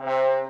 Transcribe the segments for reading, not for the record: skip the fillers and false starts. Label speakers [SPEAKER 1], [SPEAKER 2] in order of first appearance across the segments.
[SPEAKER 1] អ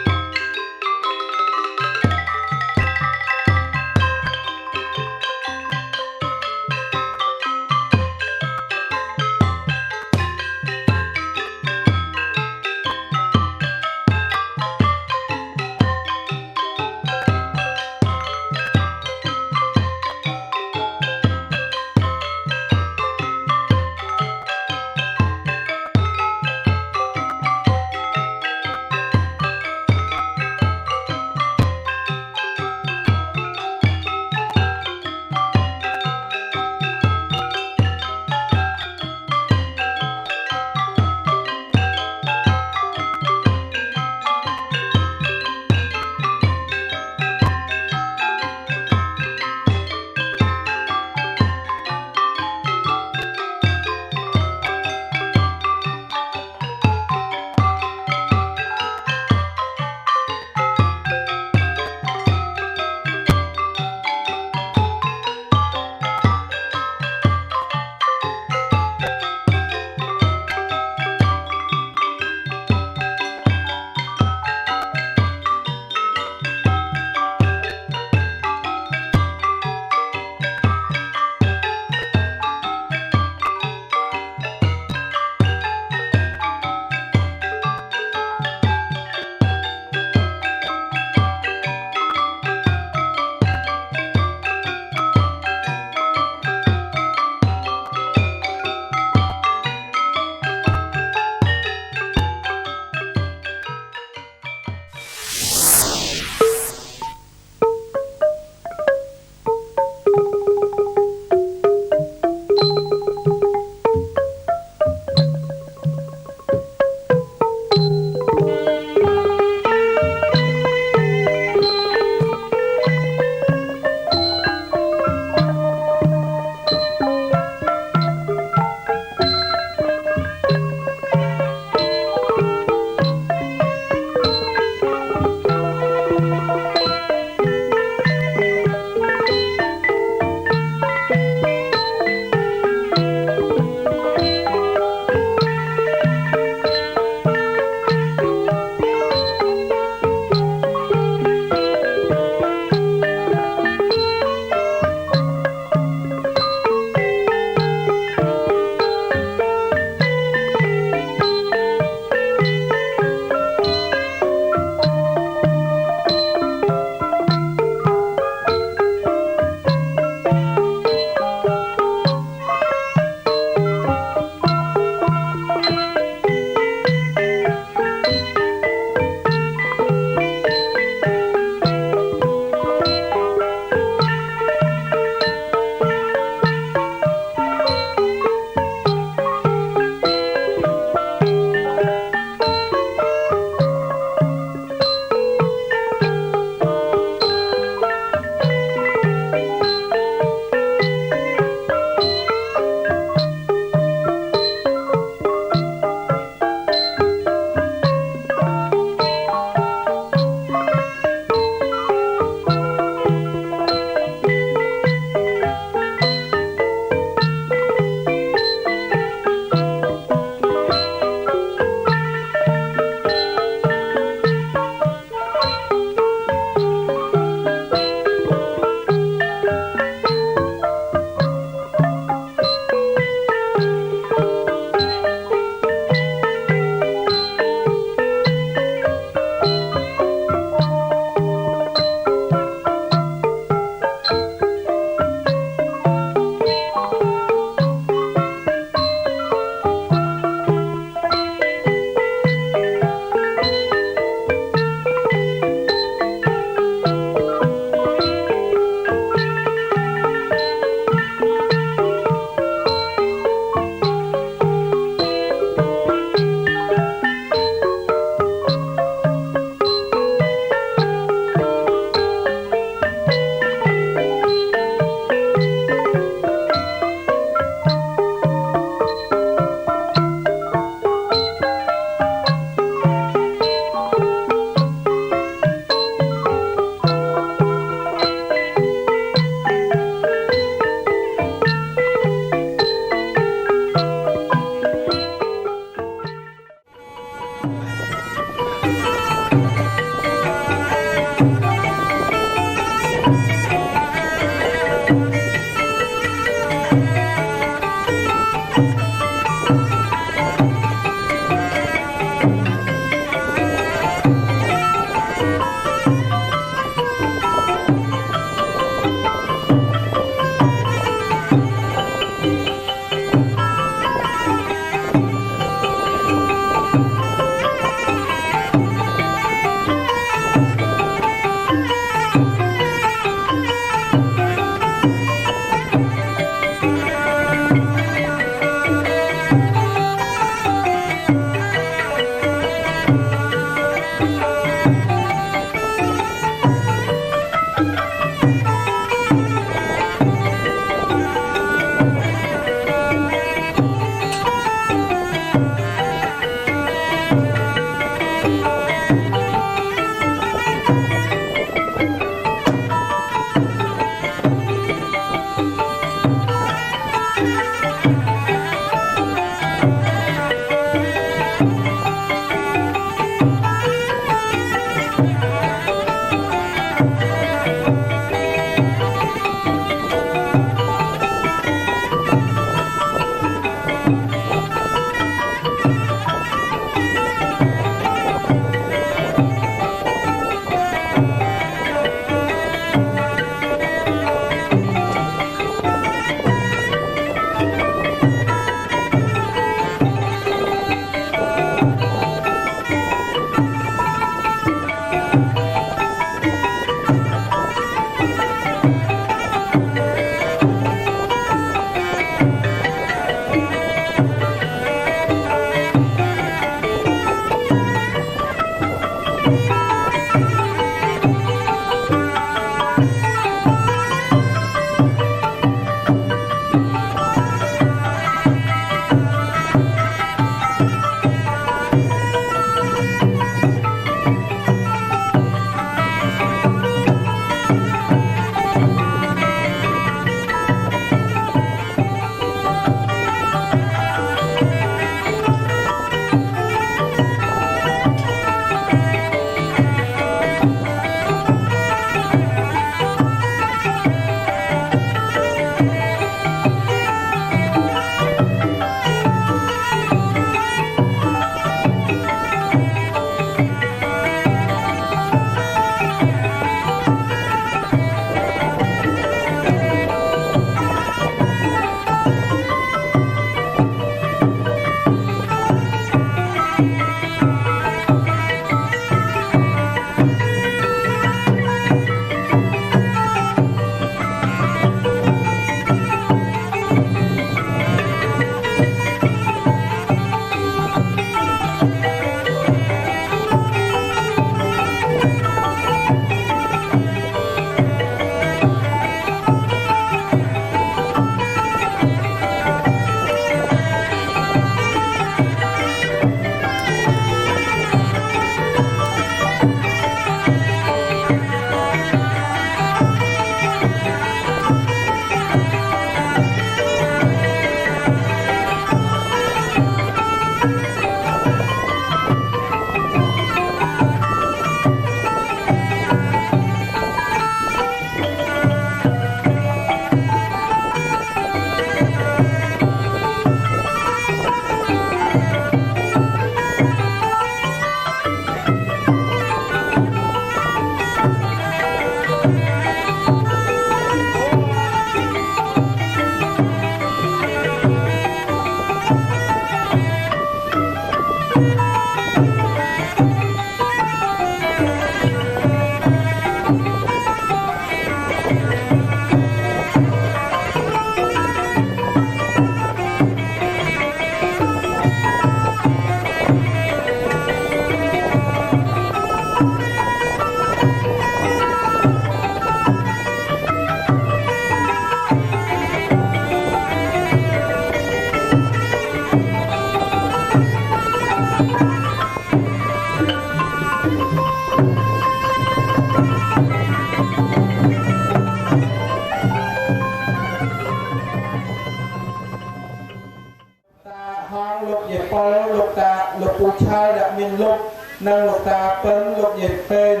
[SPEAKER 1] phên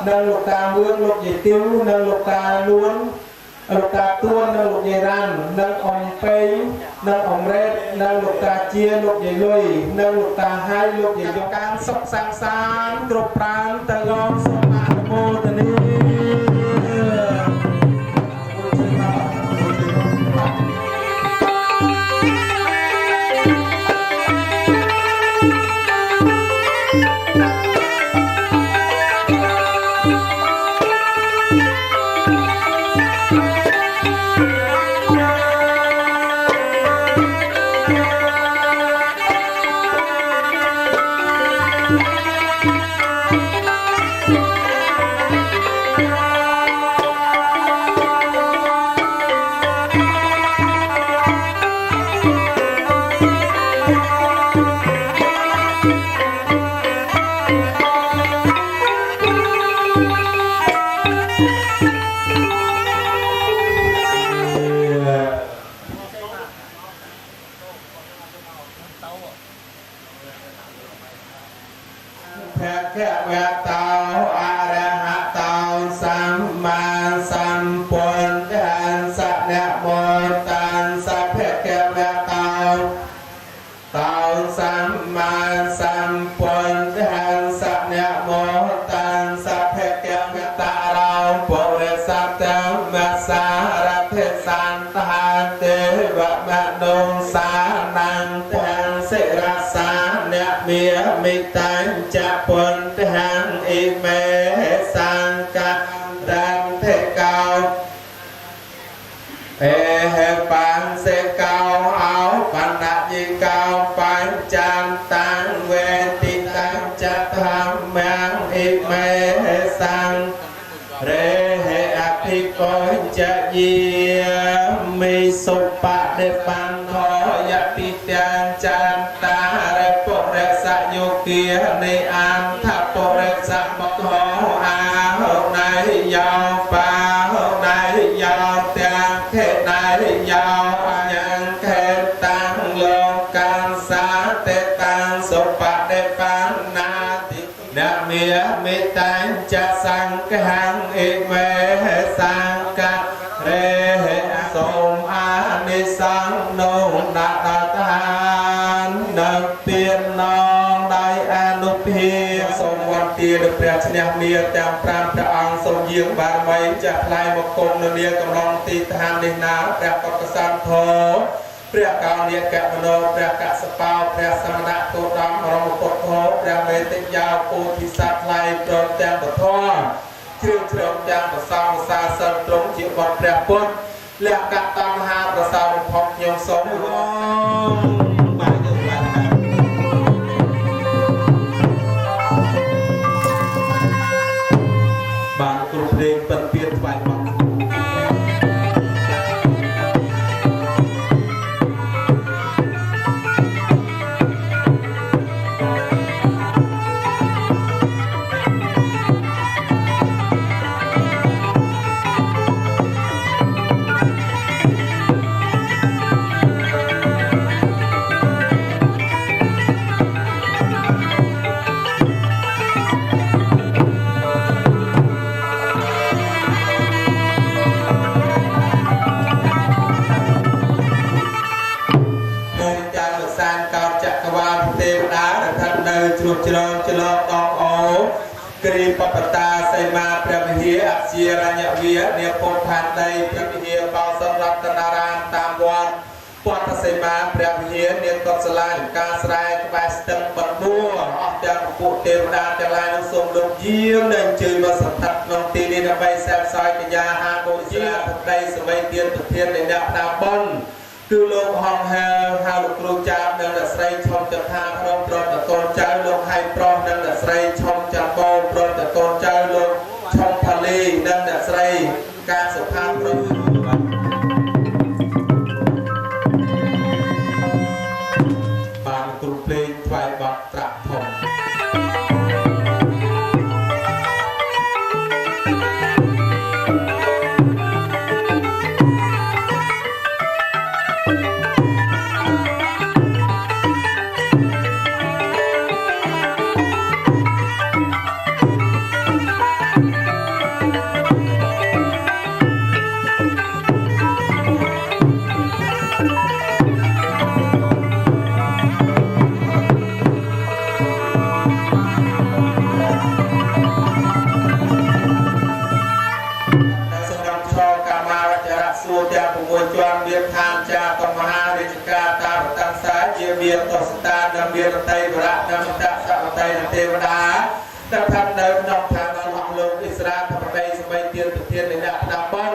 [SPEAKER 1] nâng lục ta mương lục dây tiêu nâng lục ta luôn lục ta tuôn nâng lục dây ran nâng ông pei nâng ông rết nâng lục ta chia lục dây lùi nâng lục ta hai lục dây do can sọc sang sang trục prang tờ gom sô mạ mô tờ ni មានតៃវរៈតាមតសកតៃទេវតាតាមថានៅក្នុងឋានរបស់លោកឥស្រាធម្មដីសម័យទានប្រធាននៃអ្នកដាបង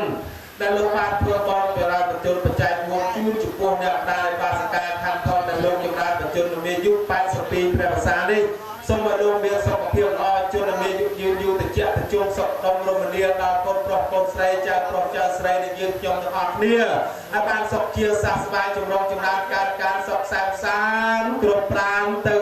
[SPEAKER 1] ដែលលោកបានធ្វើបនបរាបញ្ចូលបច្ច័យមួយជូនចំពោះអ្នកដែលបាសកាខណ្ឌថនដែលលោកចម្រើនបញ្ចូលមានអាយុ82ព្រះភាសានេះសូមឲ្យលោកមានសុខភាពល្អជនមានអាយុយឺនយូរតិចតិចសុខដុមរមនាដល់កូនប្រុសកូនស្រីចៅប្រុសចៅស្រីដែលយើងខ្ញុំទាំងអស់គ្នាឲ្យបានសុខជាសះស្បើយចម្រុងចម្រើនការសុខសាន្តសានគ្រប់ប្រាំទៅ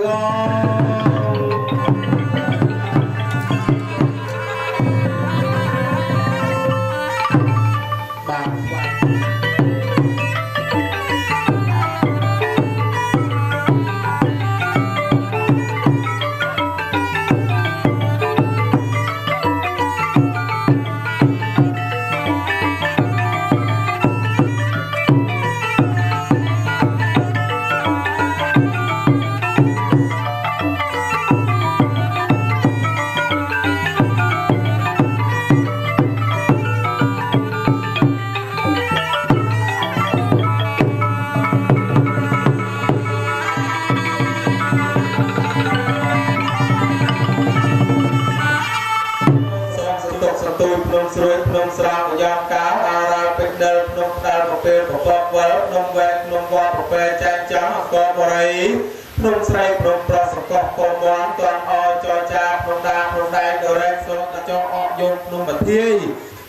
[SPEAKER 1] ស្រួយភ្នំស្រោងយ៉ាងកាលអារាលពេជ្រដិលភ្នំដាល់ប្រពេលប្រពកវល់ភ្នំវែកភ្នំវត្តប្រពេលចែកចាំអង្គរបរិយភ្នំស្រីភ្នំប្រសកោកូនមន់ទាន់អចចាភ្នំដាភ្នំដែកដរែកសូតចោអកយងភ្នំបធាយ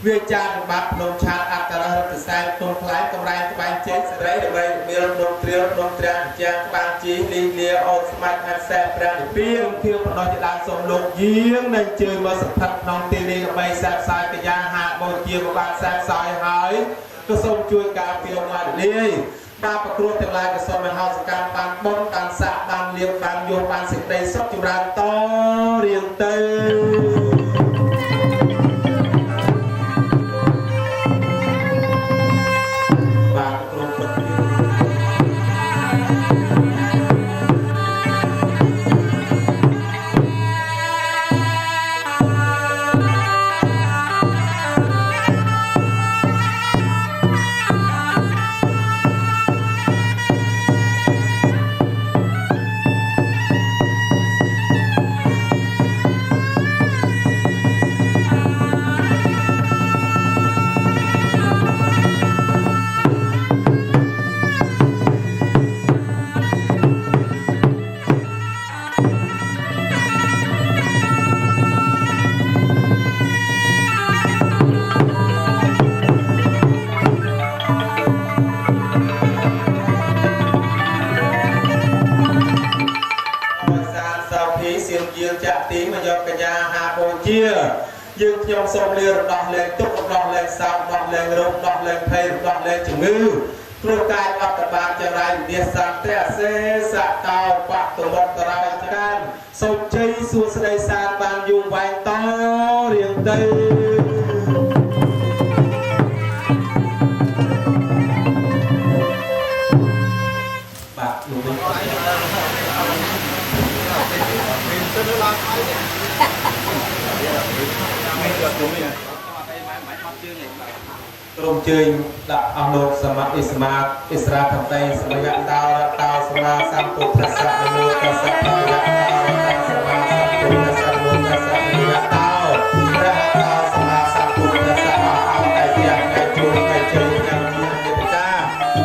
[SPEAKER 1] វាចានបាត់ភ្នំឆាតអក្សររតសែនភ្នំខ្លែងកំរែងក្បែងជេកសេរីដើម្បីមានភ្នំត្រៀលភ្នំត្រាំងជាងក្បាលជីលីលាអូស្មាច់អាសែព្រះនិព្វានធៀបបណ្ដោះជាដើមសូមលោកយាងនឹងជើងមកស្ថិតក្នុងទីនេះដើម្បីសាកសាយកញ្ញាហាបូជាក៏បានសាកសាយហើយក៏សូមជួយការពារមកលាយបាទប្រគ្រោះទាំងឡាយក៏សូមឲ្យហោសកម្មបានបុណ្យបានសាកបានលៀបបានយល់បានសេចក្តីសុខចម្រើនតរៀងទៅយើងខ្ញុំសូមលារដោះលែងទុក្ខរដោះលែងសោកដោះលែងរោគដោះលែងភ័យដោះលែងជំងឺព្រោះកាយអត្តបានចរាយវិញ្ញាសន្តៈសេសតោបតវត្តរាយកានសូមជ័យសួស្តីសានបានយូរវែងតរៀងទៅបាទលោកវិញក្រុមជើញដាក់អស់លោកសមត្ថសមាធិឥស្រាធម្មដីសមយៈតោរតោសម្មាសម្ពុទ្ធស្សៈនមោតស្សៈសមយៈតោរតោសម្មាសម្ពុទ្ធស្សៈនមោតស្សៈសមយៈតោព្រះតោសម្មាសម្ពុទ្ធស្សៈអស់អោតែជាថ្ងៃជួបថ្ងៃជើញយ៉ាងមានមេត្តា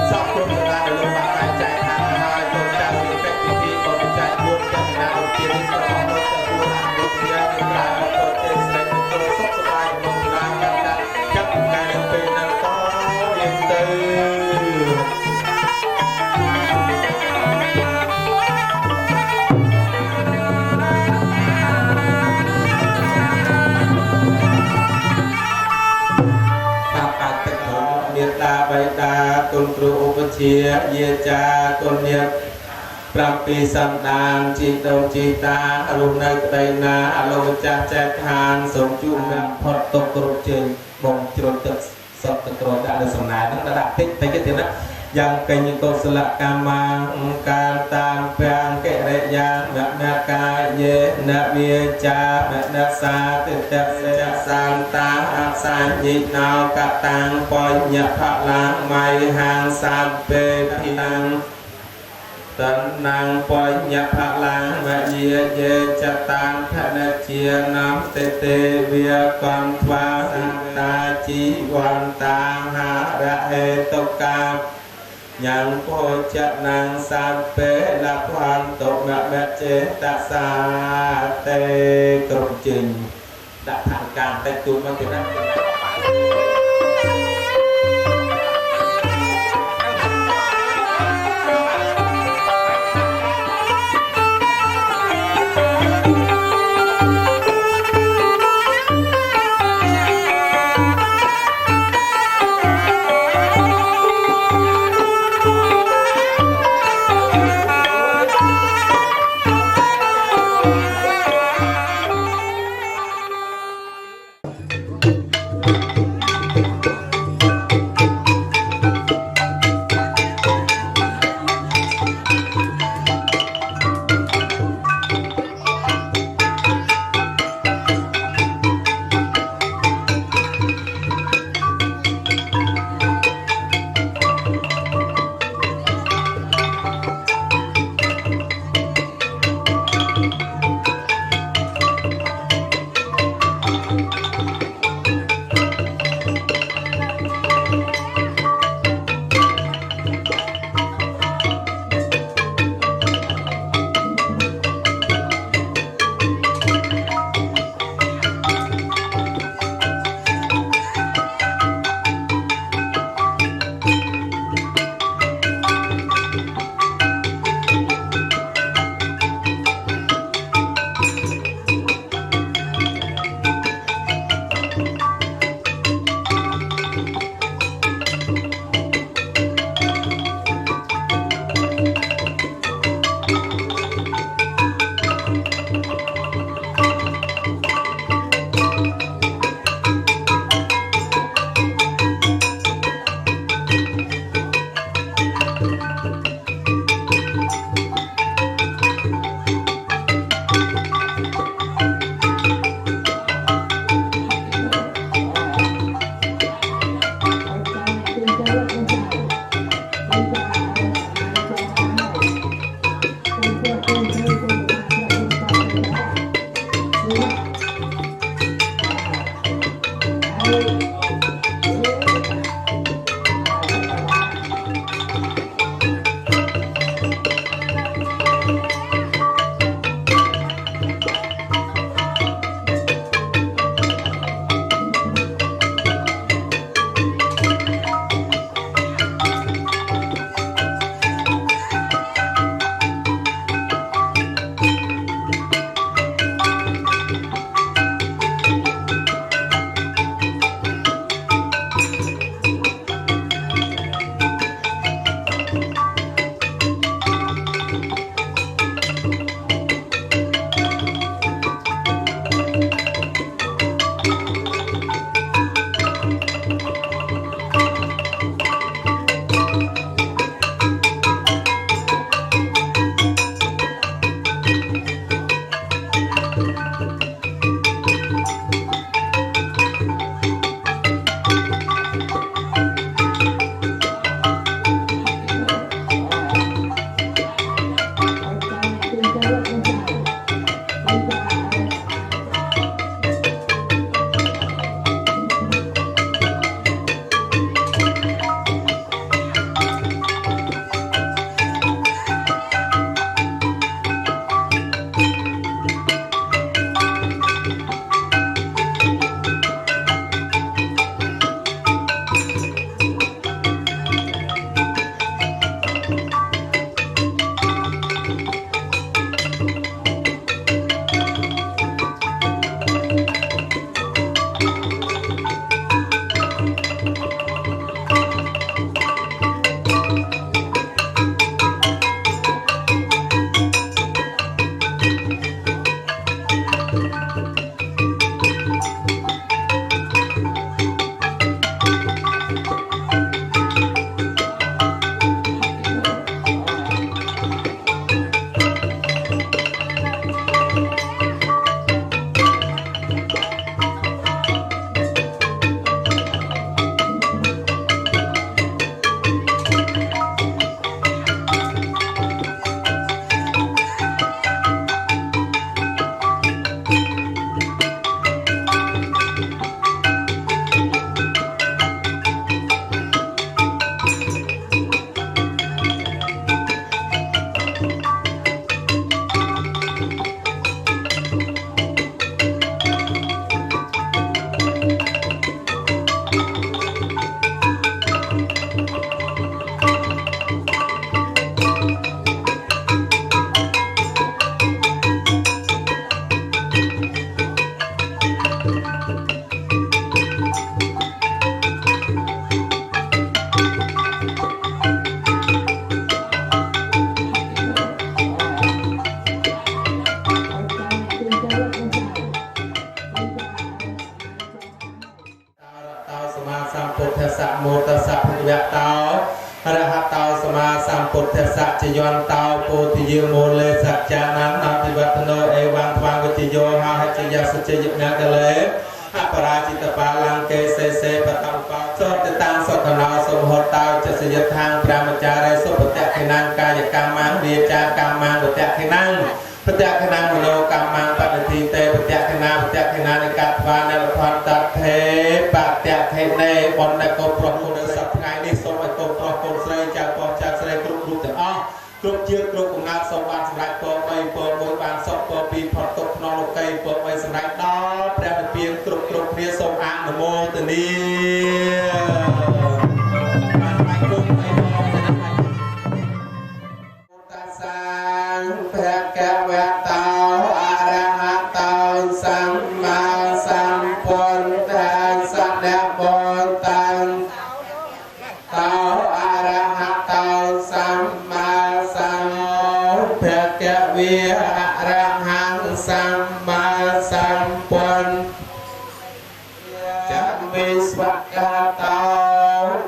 [SPEAKER 1] សពគុណសម្រាប់លោកបានបែងចែកខាងហើយកូនចៅពីពេទ្យពីបរិច្ចាគ4ចន្ទនាលោកជានេះប្រមលោកទៅគួរអនុញ្ញាតមានប្រាក់បទទេស្រីមង្គលសុខសប្បាយក្នុងរាយកាត់ចាប់ថ្ងៃនឹងពេលនឹងតរៀងទៅបៃតាគុណគ្រូឧបជាយាចាគុណញាតិ7សន្តានជីដូនជីតារស់នៅក្តីណាអលោកម្ចាស់ចែកឋានសូមជួបនឹងផុតទុកគ្រប់ជើងបងជ្រុលទឹកសពទឹកក្រដាក់លើសំណាយហ្នឹងដាក់តិចទៀតណាយ៉ាងកញ្ញកុសលកម្មការតាមពាំងកិរិយានកាយេនវិចានសាទិតសេសន្តាអសាញិណោកតាំងបញ្ញផលាមៃហាងសាពេភិតាំងត ตันนางปอยยะพลังมะเยเยจตังธนเจียน้ำเตเตเวียกัมวาตาจีวันตังหาระเอตกายังโพจะนางสัมเปละความตกนักแมเจตสาเตกรุจินดักทางการแต่ตัวมันเป็นนั่น สมาสัมพุทธัสสะโมตัสสะภะคะวะโตอะระหะโตสัมมาสัมพุทธัสสะจยอนโตโพธิยโมเลสัจจานังอภิวัตโนเอวังทวังวิจโยหาหจยสัจจยญากะเลอปราจิตปาลังเกเสเสปะตังปะโสตตังสัทนาสมโหตาจะสยทางพระมจาริสุปตะขินังกายกรรมังเวียจากรรมังปตะขินังปตะขินังมโนกรรมังปฏิทิเตปตะขินานิกัตวานลพันตัดเทปะตะเทเนบนในกรมพระคุณสัพไงนิสมัยกรมพระคุณใส่จากปอจากใส่กรุรูปแต่อ้อกรุเชื่อกรุกงานสมบัติสำหรับปอไปปอมวยบานสอบปอปีพอตกนรกไก่ปอไปสำหรับดอกแปลเป็นเพียงกรุเพียสมอ่างนโมตนีตัสสะภะคะวะโตอะระหะโตสัมมาสัมพุทธัสสะนะโมตัสสะโตอะระหะโตสัมมาสัมพุทธัสสะวิอะระหังสัมมาสัมพุทธัสสะจะมิสวะกะโต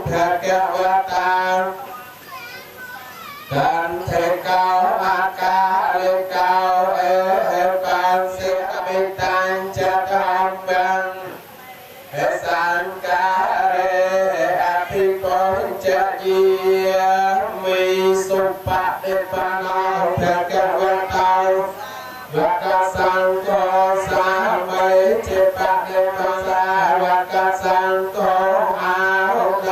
[SPEAKER 1] ภะคะวะโตกันเทเกาอากาลิเกาเอปันสิอมิตังจะทำบังเอสังกาเรอภิปุญจะเยียมีสุปฏิปันโนภะคะวะโตวะกสังโฆสามัยจิปฏิปันสาวะกสังโฆอาหุไก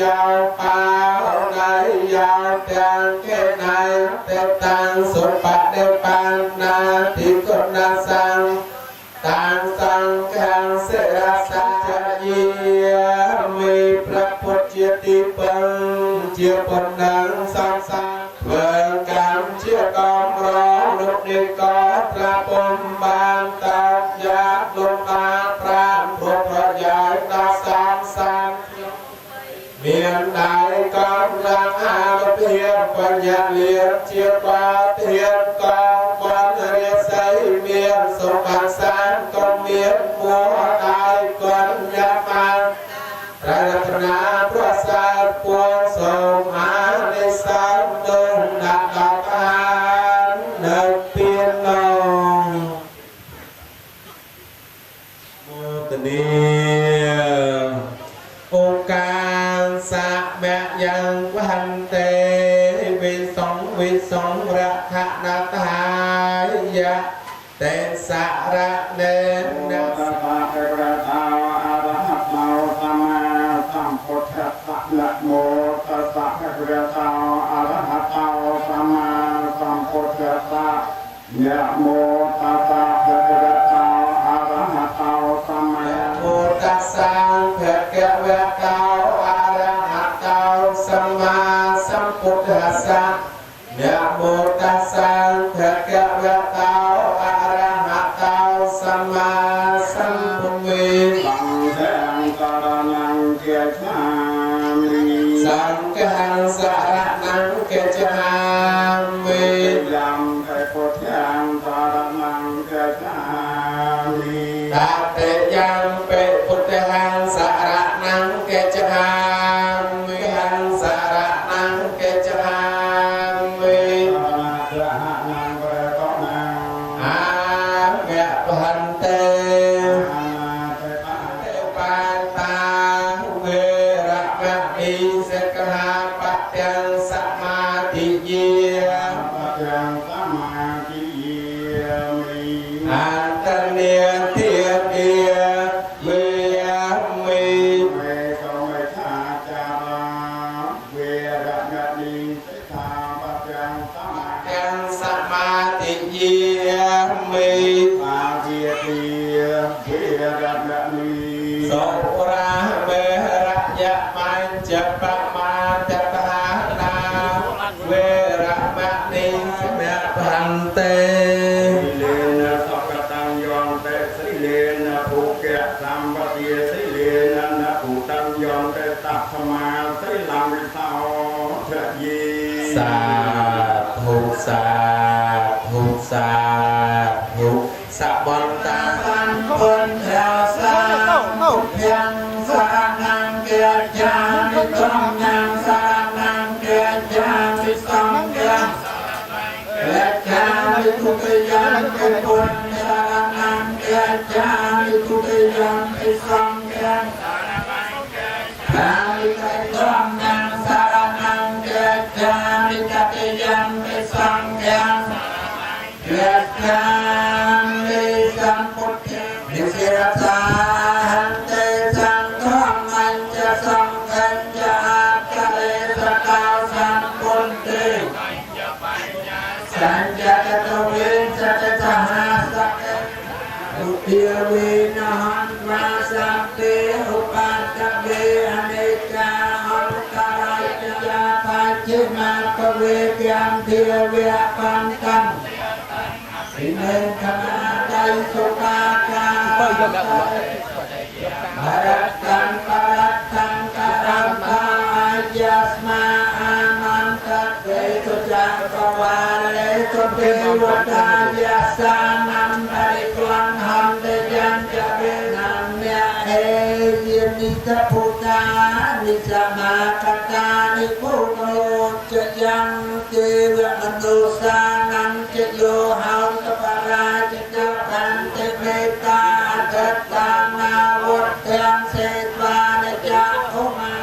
[SPEAKER 1] ยาวปาหุไกยาวเตียงเกณฑ์เตตังสุปฏิปันนาทิกุณสังตังสังฆังเสรสัจจะเยียมีพระพุทธติปังเจียปนังสังสังเพื่อกรรมเชี่ยกองร้องลุกนิกอพระปมบานตักยาลงมาพระพระพระยายตาสามสังเมียนใดกำลังอาเพียรปัญญาเลียนเจียบาเทียนกองวันเรียใสเมียนสมบัติสารก็เมียนมัวตายก่อนยามาพระรัตนาพระสาทปวงสมหาในสามดวงดับดับทานเดินเปียนลงโมตนีองค์การสะแบะยังวันเตวิสงระขะนาตายะเตสะระเนนะสัพพะเทวตาอะระหะโตสัมมาสัมพุทธัสสะนะโมตัสสะภะคะวะโตอะระหะโตสัมมาสัมพุทธัสสะนะโมตัสสะภะคะวะโตอะระหะโตสัมมาสัมพุทธัสสะภะคะวะโตอะระหะโตสัมมาสัมพุทธัสสะนะโมตัสสะภะคะวะโตอะระหะโตสัมมาสัมพุทธัสสะสังฆังสรณังเกจามิสังฆังสรณังเกจามิยัมเปพุทธังสรณังเกจามิตัตเตยัมเปพุทธังสรณังเกจามิหังสรณังเกจามิพันเตปาตาเวระมะอิสกหาปัจจังสมาธิเยปัจจังสมาธิเยมิอันตเนียเทียเดียเวียมิเวโสเมธาจาราเวระมะอิสกหาปัจจังสมาธิเยมิเทียเดียเวระมะอิโสราเมระยะมันจะปะมาจะปะนาเวระมะนิสเมพันเตสิเลนะสัพพตังยอนเตสิเลนะภูเกะสัมปติสิเลนะนะภูตังยอนเตตัพพมาสิลังวิสาเถยีสาธุสาธุสาธุสัพพันตาสันคนแถวสาธุเพียงสานา
[SPEAKER 2] จามิธรรมังสารนังเกียจามิสังฆังเกียจามิทุติยังปิปุญสารนังเกียจามิทุติยังปิสังฆังกามิธรรมังสารนังเกียจามิตติยังปิสังฆังเกียจามิสัมพุทธนิสิรสาหันเตสังฆังมัญจะสังฆัญจะอาคาเลสกาวสัมพุทธิสัญญาตะเวสัจจหาสักอุติเวนะหันวาสัพเพอุปัฏฐเวอเนกาอัปตารายยาปัจฉิมาปเวเปียมเทเวปันตังสิเนธนาไดสุภาคาบารัตตังปารัตตังกรัมภายัสมาอามันตะเวตุจักรวาเลตุเทวตายาสานัมปริกลังหันเตยันจะเวนัมเมเอยินิตพุทธานิสมาคตานิพุทโธจะยังเทวมนุสานังจะโยหังตปาราจะเจปันเตเมตาจัตตามาวุฒังเสวานจักขุมา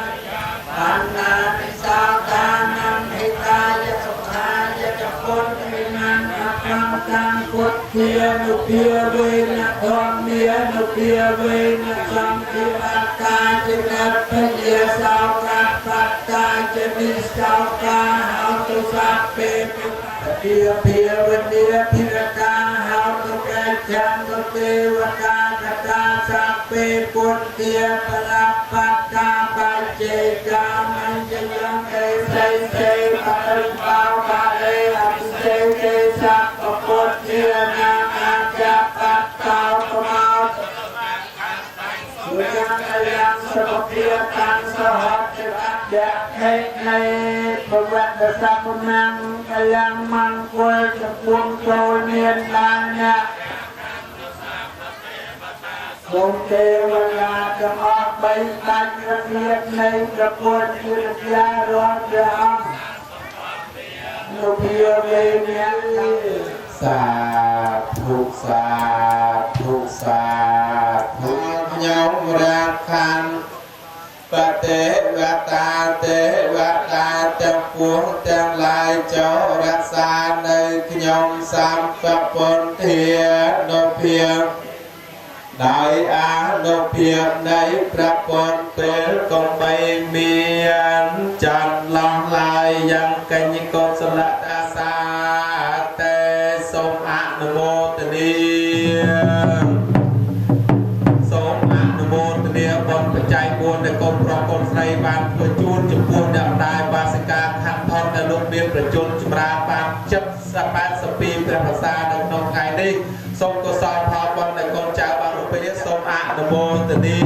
[SPEAKER 2] ปันนาปิสาตานังหิตายะสุขายะจะพ้นมินังอัปปังตังพุทเทียนุเพียเวนะธรรมเมียนุเพียเวนะสังฆิอัตตาจินัปปะเยสาวกะปัตตาจะมิสาวกะหาตุสัพเพปุเพียเพียวันเดียพิรกาหาตุแกจันตุเทวตากตาสัพเพปุเทียปราปัตตาปัจเจกามันจะยังเอเสเสปะริปาวกาเลอภิเสเกสัพพปุเทียนาอาจะปัตตาปมาสุยังอายังสมเพียตังสหัสเดะในปวัตสัพนังอายังมังควยจะบวงโจเนียนลานเนี่ยทรงเทวดาจะออกไปตัดระเบียบในกระบวนยุทธยารอดยามนุเพียเวเนียสาธุสาธุสาธุยมรักขันปเทวตาเทวตาจะปวงจังลายเจ้ารักษาในขยมสามปะปนเทียนเพียงได้อาโนเพียงในพระปนเป็นก็ไม่มีจันลองลายยังกัญญกสละตาสาเตสมอนุโมทนีสมอนุโมทนีบนปัจจัยบุญในกรมพระกรมไตรบานประจุนจุบุญดับได้บาสิกาขันทอนในลูกเบียนประจุนจุราปานจับสะปัดสปีพระภาษาในนองไงนี้ทรงกุศลพรบนในกรมเจ้าบารุปยสมอนุโมทนี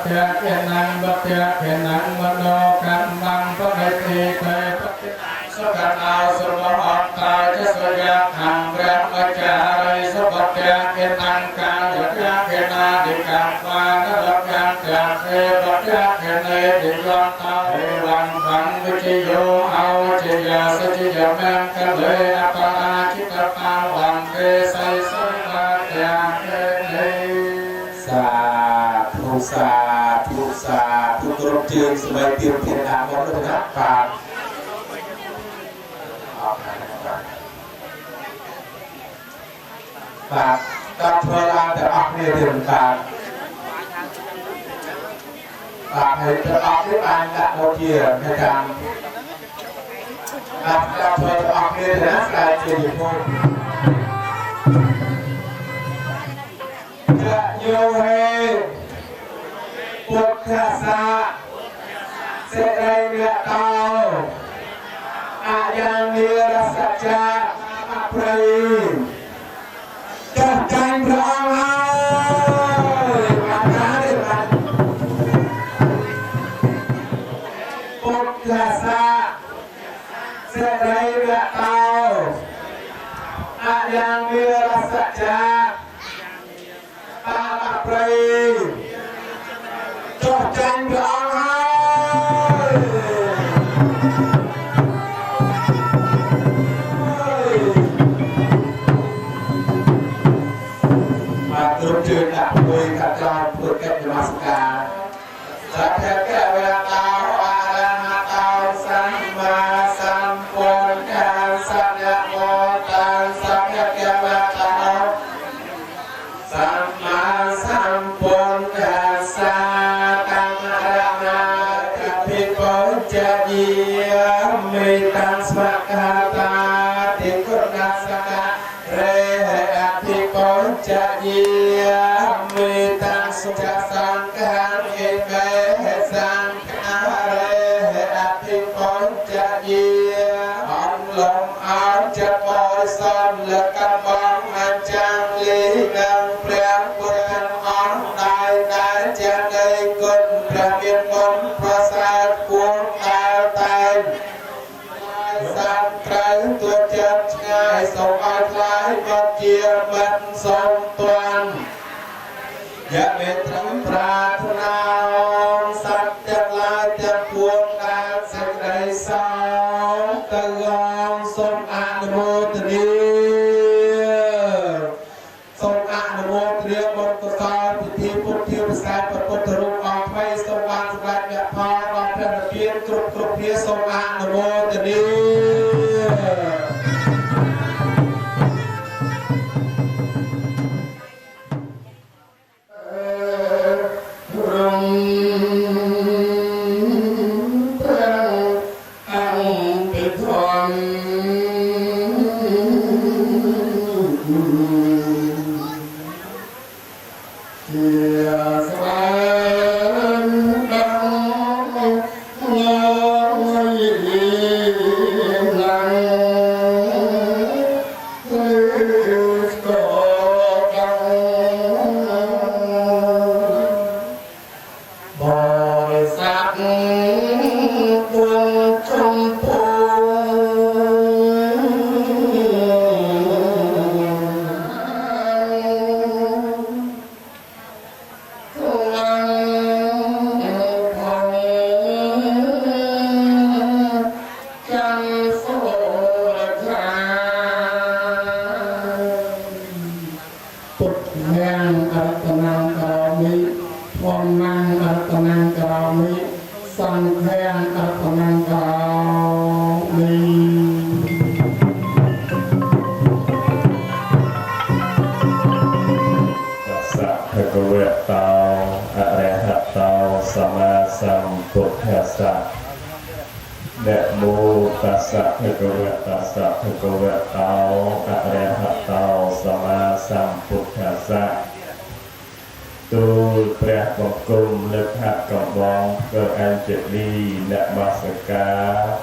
[SPEAKER 2] เ
[SPEAKER 1] เตียเขียนนังบัตเตียเขียนนังมโนกันบังพระเดชเตปฏิสุขันเอาสุภหอกตายจะสยามหังแรมอาจารย์สุบัตเตียเขียนนังการยักยักเขียนนาดิกังวานรักยังจากเอบัตเตียเขียนเอดิลังเอาเอวันฝังวิจิโยเอาจิยาสจิยาแมงกันเลยอัปนาคิตตาวังเกไสสุบัตเตียเขียนเอสาธุสาธุสาธุกรมจืนสมัยเตรียมเทียนนาหมดเลยนะครับបាទដល់ធ្វើឡើងទាំងអស់គ្នាទៀតបាទបាទហើយទាំងអស់គ្នាបានដាក់មកជានៅតាមបាទដល់ធ្វើទាំងអស់គ្នាណាស្ដាយជាយុទ្ធจะโยเฮพุทธะเสด็จเมียเตาอายังเนียรสัจจะอัปรีจัดการพระองค์ให้มาได้บัดพุทธะเสด็จเมียเตาอายังเนียรสัจจะปรีจบจันทร์ร้องไห้มาตรุษจืดดับมือขัดจรเพื่อเก็บนมัสการสัตย์แก่เวลาตาอารังตาสัมมาสัมพุทธัสสะนะโมตัสสะภะคะวะโตสัมมาสัมพุทธัสสะตังอะระหะกัปปิโกจะยิมิตังสมะคาตาติกุณัสสะเรหะภิโกจะยิมิตังสุจัสสังฆังเอเกสังฆะเรหะภิโกจะยิอันลมอาจะบริสุทธิ์และกำบังอันจังลีนังเปลี่ยนบุญอ่อนได้ได้จะได้กุศลพระเบียนบุญพระสาทพวงดาวตายสังไตรตัวจับง่ายส่งเอาคล้ายมาเกี่ยวมันสมตวนอย่าเมตตาปรารถนาสัตว์จะลายจะพวงดาวสักได้สองตะลองสมอนุโมทนีทรงอนุโมทนาบทกสรพิธีพุทธิประสาทพระพุทธรูปออกไปทรงวางสมบัติแบบพอรอพระเพียรกรุบกรุบเพียรทรงอนุโมทนานะโมตัสสะภะคะวะตัสสะภะคะวะโตอะระหะโตสัมมาสัมพุทธัสสะទូលព្រះបង្គំលើកហាត់កំបងធ្វើអញ្ជលីអ្នកបាសកា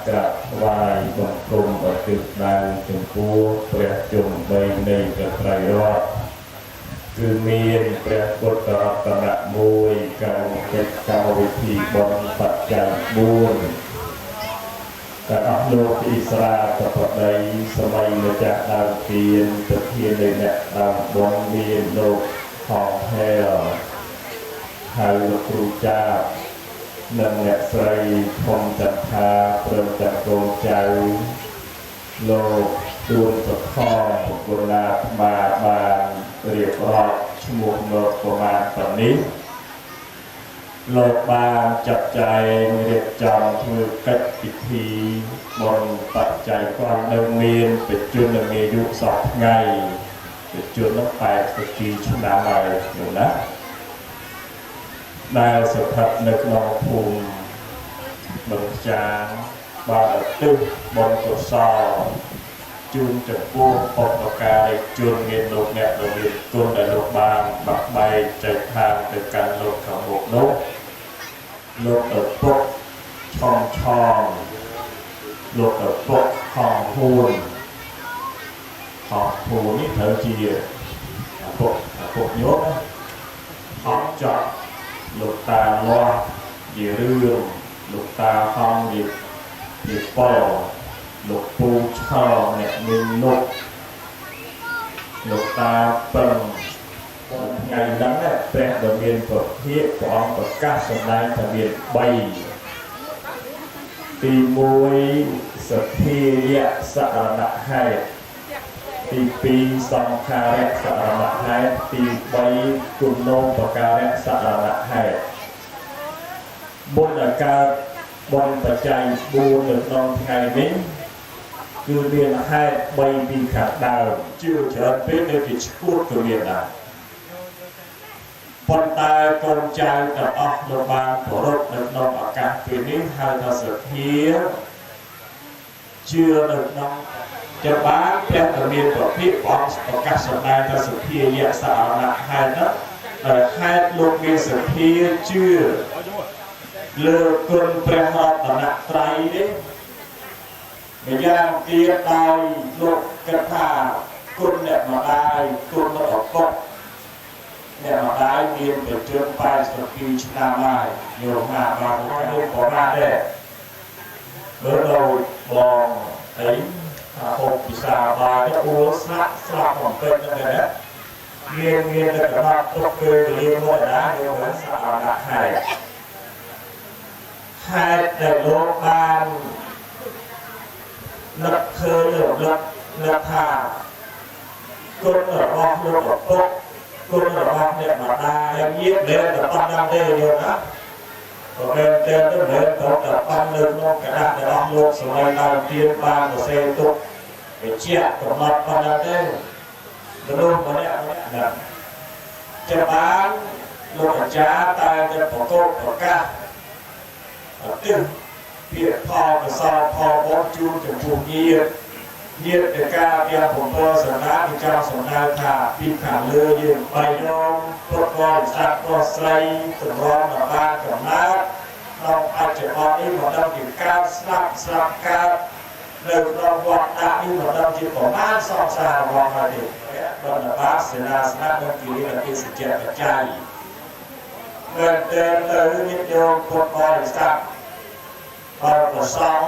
[SPEAKER 1] ក្រាបថ្វាយបង្គំឧទ្ទិសដល់ចំពោះព្រះជន្មបីនៃព្រះត្រៃរតន៍
[SPEAKER 3] គឺមានព្រះពុទ្ធរតនៈមួយការកិច្ចកម្មវិធីបុណ្យបច្ច័យ4ការអស់លោកអ៊ីស្រាអែលទៅប្រដីសម័យម្ចាស់ដើមទានប្រធាននៃអ្នកដើមបុណ្យមានលោកហងហែលហើយលោកគ្រូចានិងអ្នកស្រីធំចន្ទថាព្រមទាំងកូនចៅលោកទួនប្រខំបុរាណបានរៀបរាប់ឈ្មោះលោកប្រមាណប៉ុណ្នេះលោកបានចាត់ចែងរៀបចំធ្វើកិច្ចពិធីបុណ្យបច្ច័យគាត់នៅមានប្រជជននឹងអាយុសពថ្ងៃប្រជជននោះ82ឆ្នាំហើយនោះណាដែលស្ថិតនៅក្នុងភូមិបឹងចាងបានឧទ្ទិសបុណ្យកុសលជូនចំពោះបុព្វការីជនមានលោកអ្នកដ៏មានគុណដែលលោកបានបាក់បែកចែកឋានទៅកាន់លោកខាងមុខនោះលោកឪពុកឆំឆងលោកឪពុកហងហួននេះត្រូវជាឪពុកញោមហងចត់លោកតាលាស់ជារឿងលោកតាហងជាប៉ោលោកពូឆោអ្នកមាននុកលោកតាពឹងថ្ងៃហ្នឹងព្រះដ៏មានពភាកព្រះអង្គប្រកាសសម្ដែងថាមាន3ទី1សភាយៈសរណហេតុទី2សង្ខារៈសរណហេតុទី3គុណោបការៈសរណហេតុបុណ្យកើតបុណ្យបច្ច័យ4នៅក្នុងថ្ងៃនេះគឺមានហេតុ3ពីខាងដើមជឿច្រើនពេកនៅពីឈួតក៏មានដែរប៉ុន្តែកូនចៅទាំងអស់លោកបានគោរពនៅក្នុងឱកាសពេលនេះហើយថាសភាជឿនៅក្នុងចបានព្រះដ៏មានប្រភិបព្រះអង្គប្រកាសសម្ដែងថាសភាយៈសរណហេតុនោះដែលហេតុលោកមានសភាជឿលើគុណព្រះរតនត្រ័យនេះម្យ៉ាងទៀតដោយលោកគិតថាគុណអ្នកម្ដាយគុណឪពុកអ្នកម្ដាយមានប្រជជន82ឆ្នាំហើយយកមកបានលោកក៏បានដែរមើលដល់បងអីហូបពិសាបាយអួស្រាប់បំពេញហ្នឹងណាមានតែក្រាបទុកពេលវេលាមួយដែរយកមកស្អាតដាក់ហើយហេតុដែលលោកបាននឹកឃើញរលឹកនឹកថាគុណរបស់លោកឪពុកគុណរបស់អ្នកម្ដាយមានតែប៉ុណ្ណឹងទេយកណាក៏តែទៅលើទៅតាមលើក្នុងកដាស់របស់លោកសម័យដើមទានបានសរសេរទុកវិជ្ជាកំណត់ប៉ុណ្ណឹងទេមនុស្សម្នាក់ណាចាំបានលោកអាចារ្យតែប្រកបប្រកាសទិញពាក្យផលកសលផលបនជួនចំពោះញាតិការទាំង7សណ្ដានចង់សម្ដៅថាពីខាងលើយើង3ដងពុទ្ធបរិស័ទប្រុសស្រីសម្រងបានកំណើតក្នុងបច្ចុប្បន្ននេះមកដល់ជាការស្លាប់កើតនៅក្នុងវត្តដាក់នេះមកដល់ជាប្រមាណសង្សាររបស់ហើយទេបណ្ឌបាតសេនាសនៈនិងគិរិយាទេសច្ចៈបច្ច័យនៅតែទៅញាតិញោមពុទ្ធបរិស័ទបើប្រសង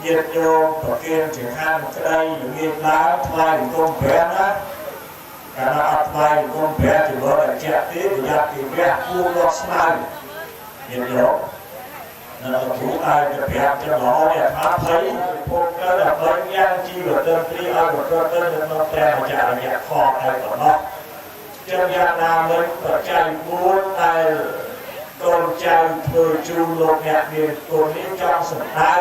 [SPEAKER 3] ញាតិញោមប្រគិនជាខាងក្តីមានឡើងថ្វាយអង្គមព្រះណាកាលណាអត់ថ្វាយអង្គមព្រះជីវិតអជាទេប្រយ័ត្នពីវះគួរលោកស្មៅញាតិញោមនៅគ្រូតែប្រាប់ចឹងល្អអ្នកថាភ័យពុកទៅដើម្បីញ៉ាំជីវិតទៅព្រីឲ្យប្រព្រឹត្តទៅក្នុងព្រះអជារយៈខឲ្យបំណោះចឹងយ៉ាងណាមិញបច្ច័យ4ដែលកូនចៅធ្វើជូនលោកអ្នកមានគុណនេះចង់សម្ដៅ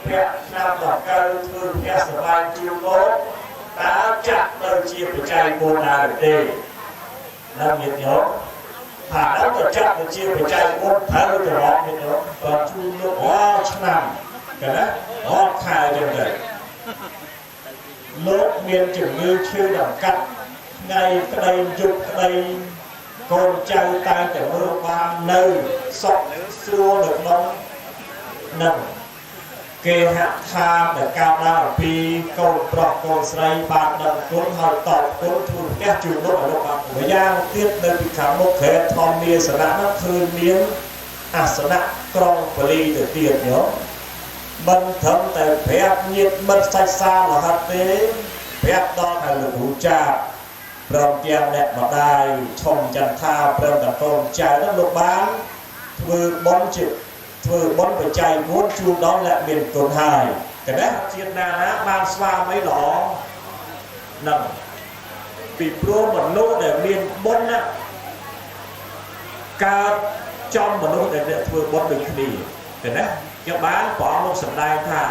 [SPEAKER 3] ព្រះឆ្នាំដល់កើធ្វើព្រះសមាជជូនលោកតើចាក់ទៅជាបច្ច័យ4ដែរទេនឹងញាតិញោមថាដល់ទៅចាក់ទៅជាបច្ច័យ4ត្រូវទៅរកញាតិញោមបើជូនលោករាល់ឆ្នាំកណារាល់ខែចឹងទៅលោកមានជំងឺឈឺដង្កាត់ថ្ងៃក្តីយប់ក្តីកូនចៅតែតែមើលបាននៅសក់ស្រួលនៅក្នុងនឹង គេហាក់ថាតែការដើរពីកូនប្រុសកូនស្រីបានដឹងគុណហើយតបគុណធ្វើផ្ទះជួបលោកឲ្យលោកបានម្យ៉ាងទៀតនៅពីខាងមុខខេត្តធម្មនាសនៈនោះឃើញមានអាសនៈក្រុងពលីទៅទៀតញោមមិនត្រឹមតែប្រាប់ញាតិមិត្តសាច់សារហ័សទេប្រាប់ដល់ឲ្យលោកគ្រូចាព្រមទាំងអ្នកម្ដាយឈុំចន្ទថាព្រមទាំងកូនចៅនោះលោកបានធ្វើបុណ្យបច្ច័យ4ជួបដល់អ្នកមានគុណហើយកណ្ដាស់ជាតិណាបានស្វាមីល្អនឹងពីព្រោះមនុស្សដែលមានបុណ្យណាកើតចំមនុស្សដែលធ្វើបុណ្យដូចគ្នាកណ្ដាស់ជាបានព្រះអង្គលោកសម្ដែងថា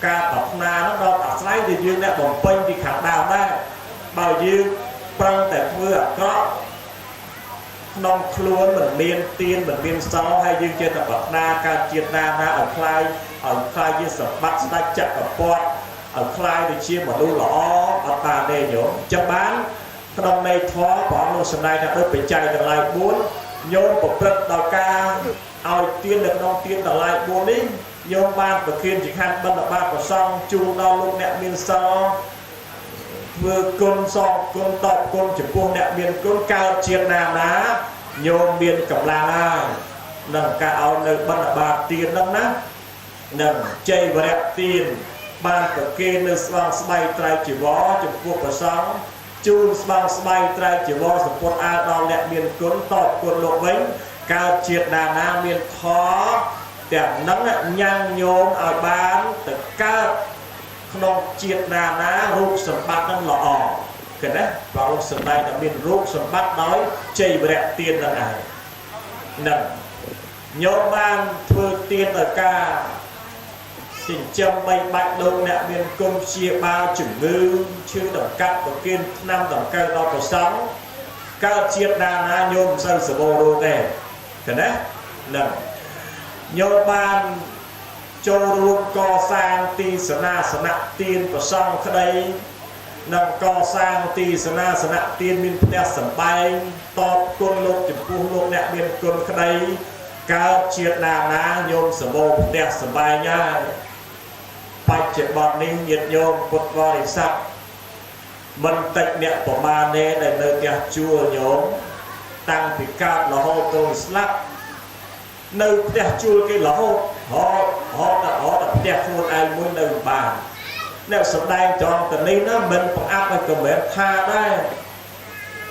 [SPEAKER 3] ការប្រាថ្នានោះដល់អាស្រ័យទៅយើងអ្នកបំពេញពីខាងដើមដែរបើយើងប្រឹងតែធ្វើអាក្រក់ក្នុងខ្លួនមិនមានទានមិនមានសល់ហើយយើងចេះតែប្រាថ្នាការជាតិណាឲ្យខ្លាយជាសម្បត្តិស្ដេចចក្រពត្តិឲ្យខ្លាយទៅជាមនុស្សល្អអត់បានទេញោមចាំបានក្នុងន័យធម៌ព្រះអង្គលោកសម្ដែងថាដូចបច្ច័យទាំងឡាយ4ញោមប្រព្រឹត្តដល់ការឲ្យទាននៅក្នុងទានទាំងឡាយ4នេះញោមបានប្រគិនជាខណ្ឌបិណ្ឌបាតប្រសងជូនដល់លោកអ្នកមានសល់ធ្វើគុណសងគុណតបគុណចំពោះអ្នកមានគុណកើតជាតិណាញោមមានកម្លាំងហើយនឹងការឲ្យនៅបណ្ឌបាតទានហ្នឹងណានឹងជ័យវរៈទានបានប្រគេននៅស្បង់ស្បៃត្រៃជីវរចំពោះព្រះសង្ឃជូនស្បង់ស្បៃត្រៃជីវរសម្ពុតអាដល់អ្នកមានគុណតបគុណលោកវិញកើតជាតិណាមានធម៌ទាំងហ្នឹងញ៉ាំងញោមឲ្យបានទៅកើតក្នុងជាតិណារូបសម្បត្តិនឹងល្អឃើញទេព្រះអង្គសម្ដែងថាមានរូបសម្បត្តិដោយជ័យវរៈទាននឹងឯងនឹងញោមបានធ្វើទានដោយការចិញ្ចឹមបីបាច់លោកអ្នកមានគុណព្យាបាលជំងឺឈឺដង្កាត់ប្រគិនថ្នាំដង្កូវដល់ប្រសង់កើតជាតិណាញោមមិនសូវសបោរោទេឃើញទេនឹងញោមបានចូលរួមកសាងទីសនាសនៈទានប្រសង់ក្តីនិងកសាងទីសនាសនៈទានមានផ្ទះសម្បែងតបគុណលោកចំពោះលោកអ្នកមានគុណក្តីកើតជាតិណាញោមសម្បូរផ្ទះសម្បែងហើយបច្ចុប្បន្ននេះញាតិញោមពុទ្ធបរិស័ទមិនតិចអ្នកប្រមាណទេដែលនៅផ្ទះជួលញោមតាំងពីកើតរហូតដល់ស្លាប់នៅផ្ទះជួលគេរហូតតែផ្ទះខ្លួនឯងមួយនៅបានអ្នកសម្ដែងត្រង់ទៅនេះណាមិនប្រអាប់ឲ្យកម្រិតថាដែរ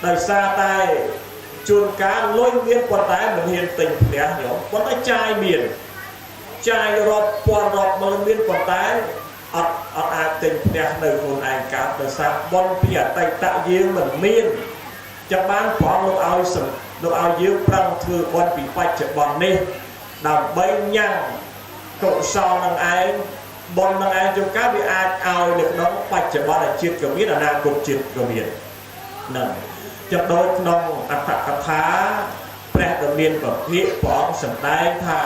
[SPEAKER 3] ដោយសារតែជួនកាលលុយមានប៉ុន្តែមិនហ៊ានទិញផ្ទះញោមប៉ុន្តែចាយមានចាយរាប់ពាន់រាប់ម៉ឺនមានប៉ុន្តែអត់អាចទិញផ្ទះនៅខ្លួនឯងកើតដោយសារបុណ្យពីអតីតយើងមិនមានចាំបានព្រះអង្គលោកឲ្យយើងប្រឹងធ្វើបុណ្យពីបច្ចុប្បន្ននេះដើម្បីញ៉ាំងកុសលនឹងឯងបុណ្យនឹងឯងជួនកាលវាអាចឲ្យនៅក្នុងបច្ចុប្បន្នជាតិក៏មានអនាគតជាតិក៏មានហ្នឹងចំដូចក្នុងអត្ថកថាព្រះដ៏មានពភាកព្រះអង្គសម្ដែងថា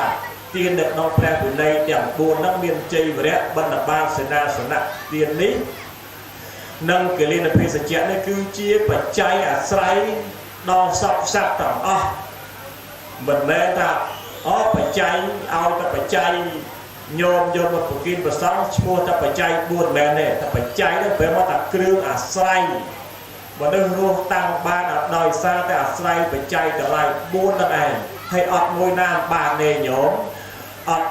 [SPEAKER 3] ទាននៅក្នុងព្រះវិន័យទាំង4ហ្នឹងមានជ័យវរៈបណ្ឌបាតសេនាសនៈទាននេះនិងគិលានភេសជ្ជៈនេះគឺជាបច្ច័យអាស្រ័យដល់សពសត្វទាំងអស់មិនមែនថាបច្ច័យឲ្យតែបច្ច័យញោមយកមកប្រគិនប្រសង់ឈ្មោះតែបច្ច័យ4មែនទេតែបច្ច័យនោះប្រែមកថាគ្រឿងអាស្រ័យមនុស្សរស់តាំងបានអត់ដោយសារតែអាស្រ័យបច្ច័យទាំងឡាយ4ហ្នឹងឯងហើយអត់មួយណាបានទេញោមអត់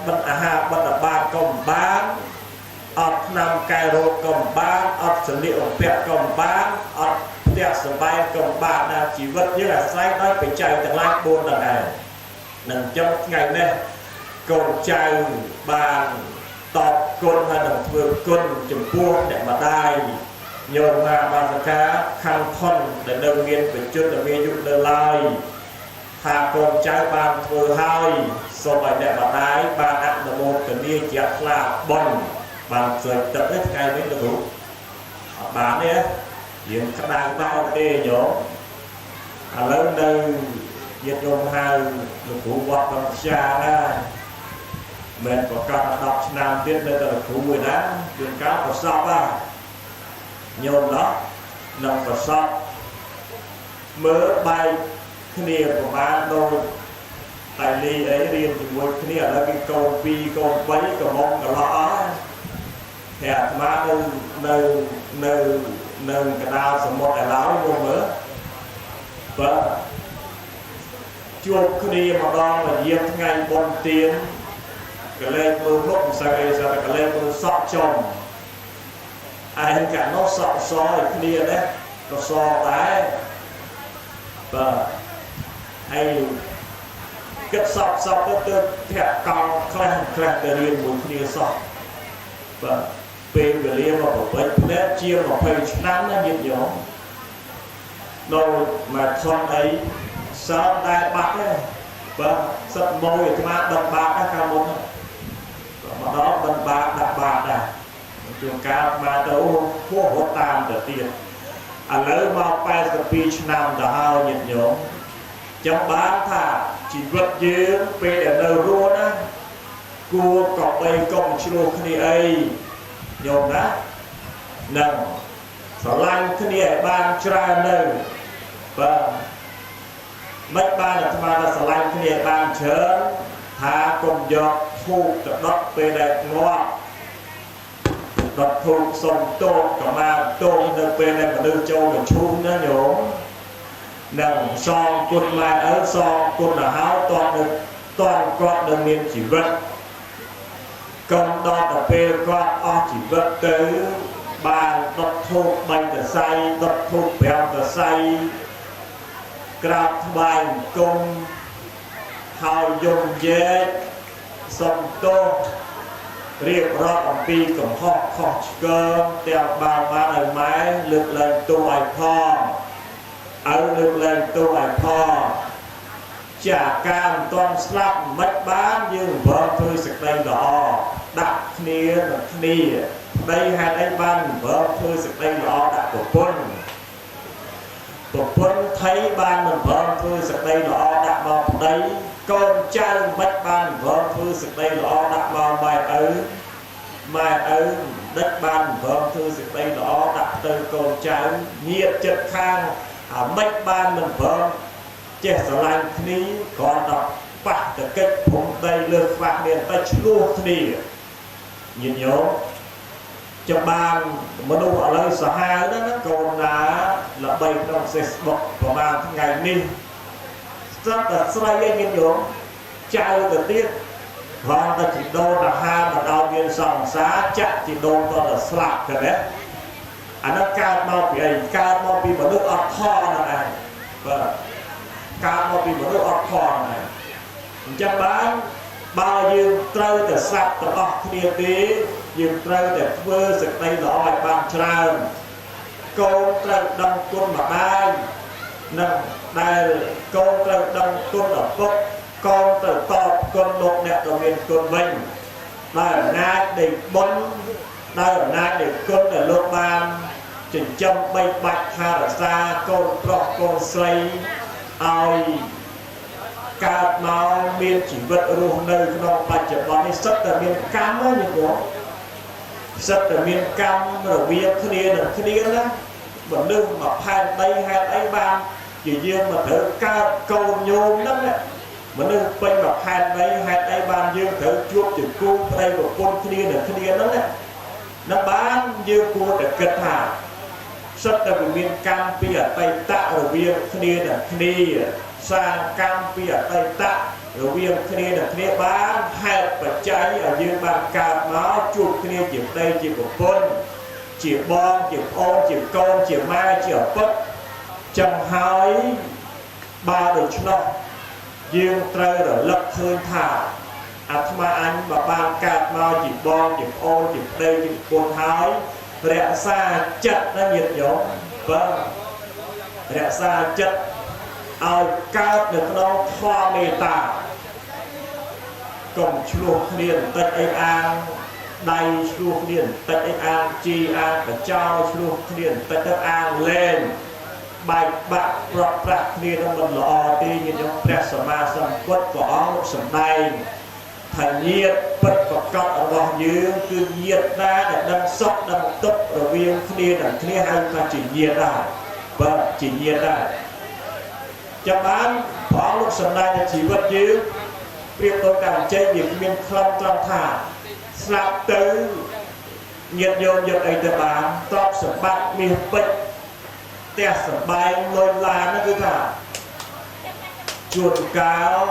[SPEAKER 3] បណ្ឌអាហារបណ្ឌបាតក៏មិនបានអត់ថ្នាំកែរោគក៏មិនបានអត់សម្លៀកបំពាក់ក៏មិនបានអត់ផ្ទះសម្បែងក៏មិនបានដែរជីវិតយើងអាស្រ័យដោយបច្ច័យទាំងឡាយ4ហ្នឹងឯងនឹងចឹងថ្ងៃនេះកូនចៅបានតបគុណហើយនឹងធ្វើគុណចំពោះអ្នកម្ដាយញោមណាបានសកាខាងខុនដែលនៅមានបញ្ជនដែលមានអាយុនៅឡើយថាកូនចៅបានធ្វើហើយសូមឲ្យអ្នកម្ដាយបានអនុមោទនាជាខ្លាបុណ្យបានស្រេចទឹកនេះថ្ងៃនេះទៅអត់បានទេយើងក្តៅតោទេញោមឥឡូវនៅញាតិញោមហៅលោកគ្រូវត្តកំជាដែរមិនប្រកាស10ឆ្នាំទៀតនៅតែលោកគ្រូមួយណាជួនកាលប្រសពហ្នឹងញោមណោះនឹងប្រសពមើលបែកគ្នាប្រមាណដូច tại ly ấy riêng thì một cái này là cái câu pi câu bấy câu mong câu lõ hẹn má nơi cái nào sẽ một đại lão vô nữa và chuột cái đi mà đo là diệt ngày bon tiền cái lên mưa lúc sao cái lên mưa sọt chồng ai hơn cả nó sọt so cái đi đấy nó so đấy và hay kết sọt tới thẹt cao khăn để riêng một cái sọt và về cái liêm mà một cái nét chia một phần năm nó như nhỏ đâu mà con ấy sao đại bạc đấy và sắp môi thì mà đập bạc các ca môn mà đó đập bạc đập bạc này trường ca mà đâu phố hộ tam để tiền lấy mau bay cái pi năm đã hao nhiệt nhỏ trong bán thà chỉ vật dưới về để đầu luôn á cua cọp bay công chiêu khi ấy nhôm đó nâng sở lanh khi ấy ban tra nâng và mấy ban là tham gia sở lanh khi ấy ban chớn thả công dọc thu tập đất về đẹp ngon đập thu sông tôn cả ma tôn nơi về đẹp đưa châu để chung nó nhổm nâng son quân mai ở son quân là háo toàn con đơn miền chỉ vật công đo tập phê con o chỉ vật tới bàn đập thu bánh tờ say đập thu bèo tờ say grab bài công hào dùng dễ sông tôn riêng rõ ông pi cầm họp khóc cơ đeo bàn bàn ở máy lực lên tu ai phong ở lực lên tu ai phong chả cam toàn slap mất bán nhưng vợ thôi sực đây đó đặt kia đây hai anh ban vợ thôi sực đây đó đặt của quân thấy ban mình vợ thôi sực đây đó đặt vào đây con trai mất ban vợ thôi sực đây đó đặt vào mai ở đất ban vợ thôi sực đây đó đặt từ con trai nhiệt chất khang mất ban mình vợ chế sở lanh ní còn đọc bạc từ kết phụng đây lượt bạc điện ta chua ní nhìn nhớ cho ban mà đâu ở đây sở hai đó nó còn là bày trong Facebook của ban ngày ní rất là xoay nhìn nhớ trai từ tiết và ta chỉ đô là hai mà đào viên sòng xá chắc chỉ đô to là slap cái đấy nó cao mau bị mà nước ọt tho này và cao một bị một đôi ọt thòn này chẳng bán bao nhiêu trâu để sạp để bọc kia tí nhiều trâu để vơ sực đây là oi bàn trào câu trâu đông quân mà đây câu trâu đông quân ở phúc câu trâu to quân đột đẹp đầu miền quân vinh đây ở nai để bấn đây ở nai để quân để lột bàn chỉnh châm bay bạch hà ở xa câu trọ câu xây ai cả máu miền chỉ vật ruộng nơi nó bạch chợ đó thì rất là miền cam á như đó rất là miền cam rồi miền kia đó vẫn đương mà hai đây hai ấy ban chỉ riêng mà thử ca câu nhôm lắm đấy vẫn đương quanh mà hai đây hai ấy ban dương thử chuột chữ cu đây của con kia đó đấy nó bán dương cua để kết hả rất là miền cam phía tây tạ ở miền kia sang cam phía tây tạ ở miền kia bán hai và cháy ở dưới bàn cà máu chuột kia chỉ đây chỉ của quân chỉ bom chỉ ôn chỉ con chỉ mai chỉ ở bất chẳng hỏi ba được nó dương trời rồi lấp hơi thả mà anh mà bàn cà máu chỉ bom chỉ ôn chỉ đây chỉ quân hỏi rẽ xa chất nó nhiệt nhộn vâng rẽ xa chất ao cao được nó thoa mê tả cổng chuộc liền tật anh an đầy chuộc liền tật anh an chi an và trao chuộc liền tật anh an lên bạch bạc bạc bạc liền nó mình lọ đi như trong đẹp sở ma sầm quất có một sầm đầy thành nhiệt bất có cọp ở vào dưới cứ nhiệt ra để đâm sốc đâm tốc rồi viên kia là kia hay là chỉ nhiệt ra và chỉ nhiệt ra cho bán phó lúc sầm đây là chỉ vật dưới เปรียบตัวการใจหยิบมีคลองตรองถาสลับตื้อเงียบโยมหยดไอเดบานตรอบสมบัติมีปิดแต่สบายลอยลานั่นคือค่ะจุดก้าว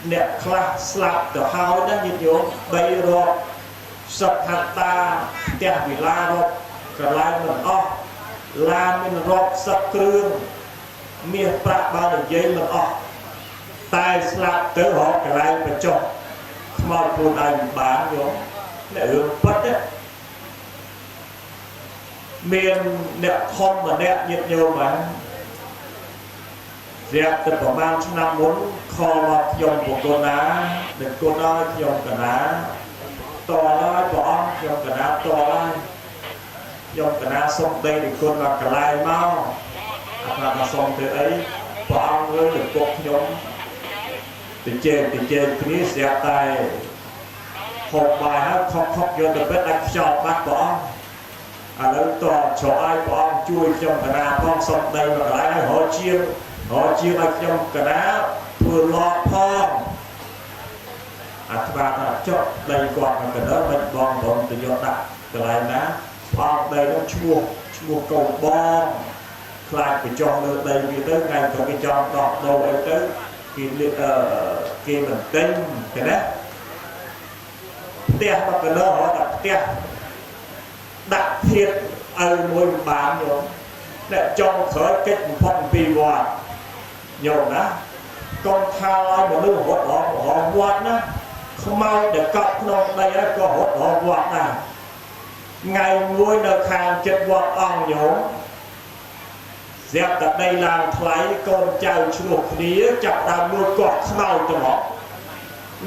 [SPEAKER 3] เนี่ยคลาสลับต่อเขานั่นหยิบโยมใบรอบสัพพัตตาแต่วิลารอบกระไรมันออกลามันรอบสักครึ่งมีประบาลเย็นมันออกตายสลับเต๋อหอกกระไรไปจบมอดปูนไอ้บานโยมเนี่ยปัดเนี่ยเมียนเนี่ยคอมมาเนี่ยหยิบโยมมันเรียกแต่ประมาณชั่วโมงมุ้งคอมาโยมของตัวน้าเด็กตัวน้อยโยมกันนะต่อร้อยปอนโยมกันนะต่อร้อยโยมกันนะส่งเตยเด็กคนมากระไรเมาอามาส่งเตยไอ้ปอนเลยเด็กกบโยมติเจนทีนี้เสียตายหกใบฮะคอกโยนแต่เป็นอักษรบัดปอนแล้วต่อชอไอ้ปอนช่วยโยมกันนะพ้องส่งเตยมากระไรให้หัวเชียงไอ้โยมกันนะเพื่อรอพ้องอาจารย์จบในกว่ามันก็เดินเป็นบองบองตัวยอดดักกระไรนะพอในต้องชั่วกงบองคลายไปจองเลยในวีเตอร์ไงตัวไปจองดอกโดยเตอร์กินกินเหมือนเต้นเห็นไหมเตี้ยมันก็เดินหัวดักเตี้ยดักเทียดมวยบานโยมเนี่ยจองเคยเก็บพันปีวาดโยมนะกองทาลายมันดูหัววัดนะเขาเมาเด็กกับนอนในนั้นก็หัววัดนะไงมวยเดินทางเจ็ดวัดอ่างโยมเสียแต่ในลางไถกองเจ้าชุกนี้จับตามลุยกอดเมาตลอด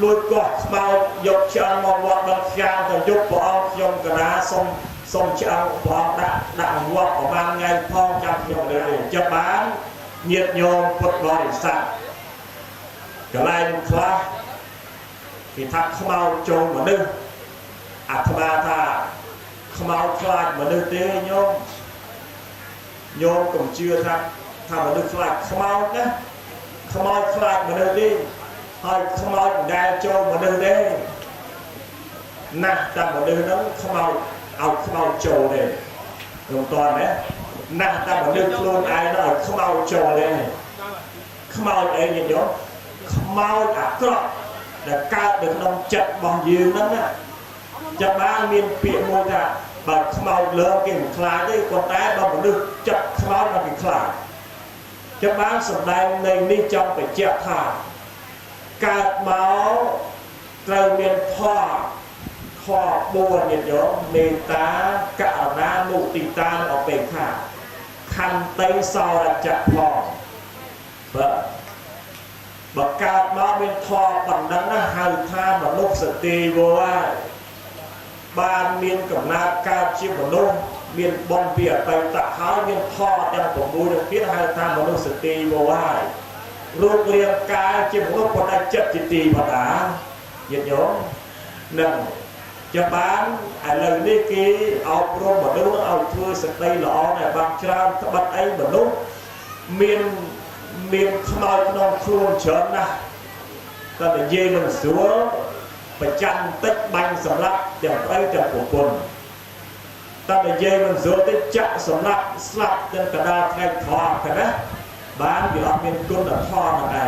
[SPEAKER 3] ลุยกอดเมายกเชิงมองวัดบางครั้งแต่ยกปองยมกระนาส่งเชิงปองด่างวัดออกมาไงพ่อจำยมเลยจะบ้านเงียบโยมปดบริษัทกระไรคลาที่ทักขมาโจมเหมือนนึงอัตมาท่าขมาคลาดเหมือนนึงเตี้ยโยมก็เชื่อทักถ้าเหมือนนึงคลาดขมานะขมาคลาดเหมือนนึงดิให้ขมาได้โจมเหมือนนึงได้นะแต่เหมือนนึงนั้นขมาเอาขมาโจเลยตรงตอนนี้นะแต่เหมือนนึงโคลนไอ้นั่นขมาโจเลยขมาเองอย่างเดียวเมาอักกรแต่การเดินนองจัดบองยืนนั้นน่ะจะบ้านมีเปียโมดะแบบเมาเลิกเก่งคลายได้คนแต่บางคนนึกจับเมามาเป็นคลายจะบ้านสำแดงในนิจำไปเจ้าท่าการเมาเตรียมเมียนพ่อบัวเนี่ยโยมเมตตากะนามุติตาออกไปค่ะคันเต้ซอจะพอบอกการมาเป็นทอปันนั้นนะหาท่ามาลุกสตีบัวบ้านเมียนกับนาการชิมนุษย์เมียนบอลเปียไปตะเขาเมียนทอยังผมบูจะพิจารณามาลุกสตีบัวรูปเรียงกายชิมนุษย์คนได้จับจิตตีมาด่าเย็นโยมนั่งจะบ้านอะไรนี่กี้เอาโปรมาดูเอาทัวร์สตีหล่อเนี่ยบางครั้งบัดไอ้มาลุกเมียนขมาขนมครูนเฉินนะตอนเย็นมันสวยไปจันติดบังสำลักอย่างไรจะปวดปนตอนเย็นมันสวยติดจักสำลักสลับจนกระดาษไงทอกันนะบ้านอยู่เมียนกุนทอมาได้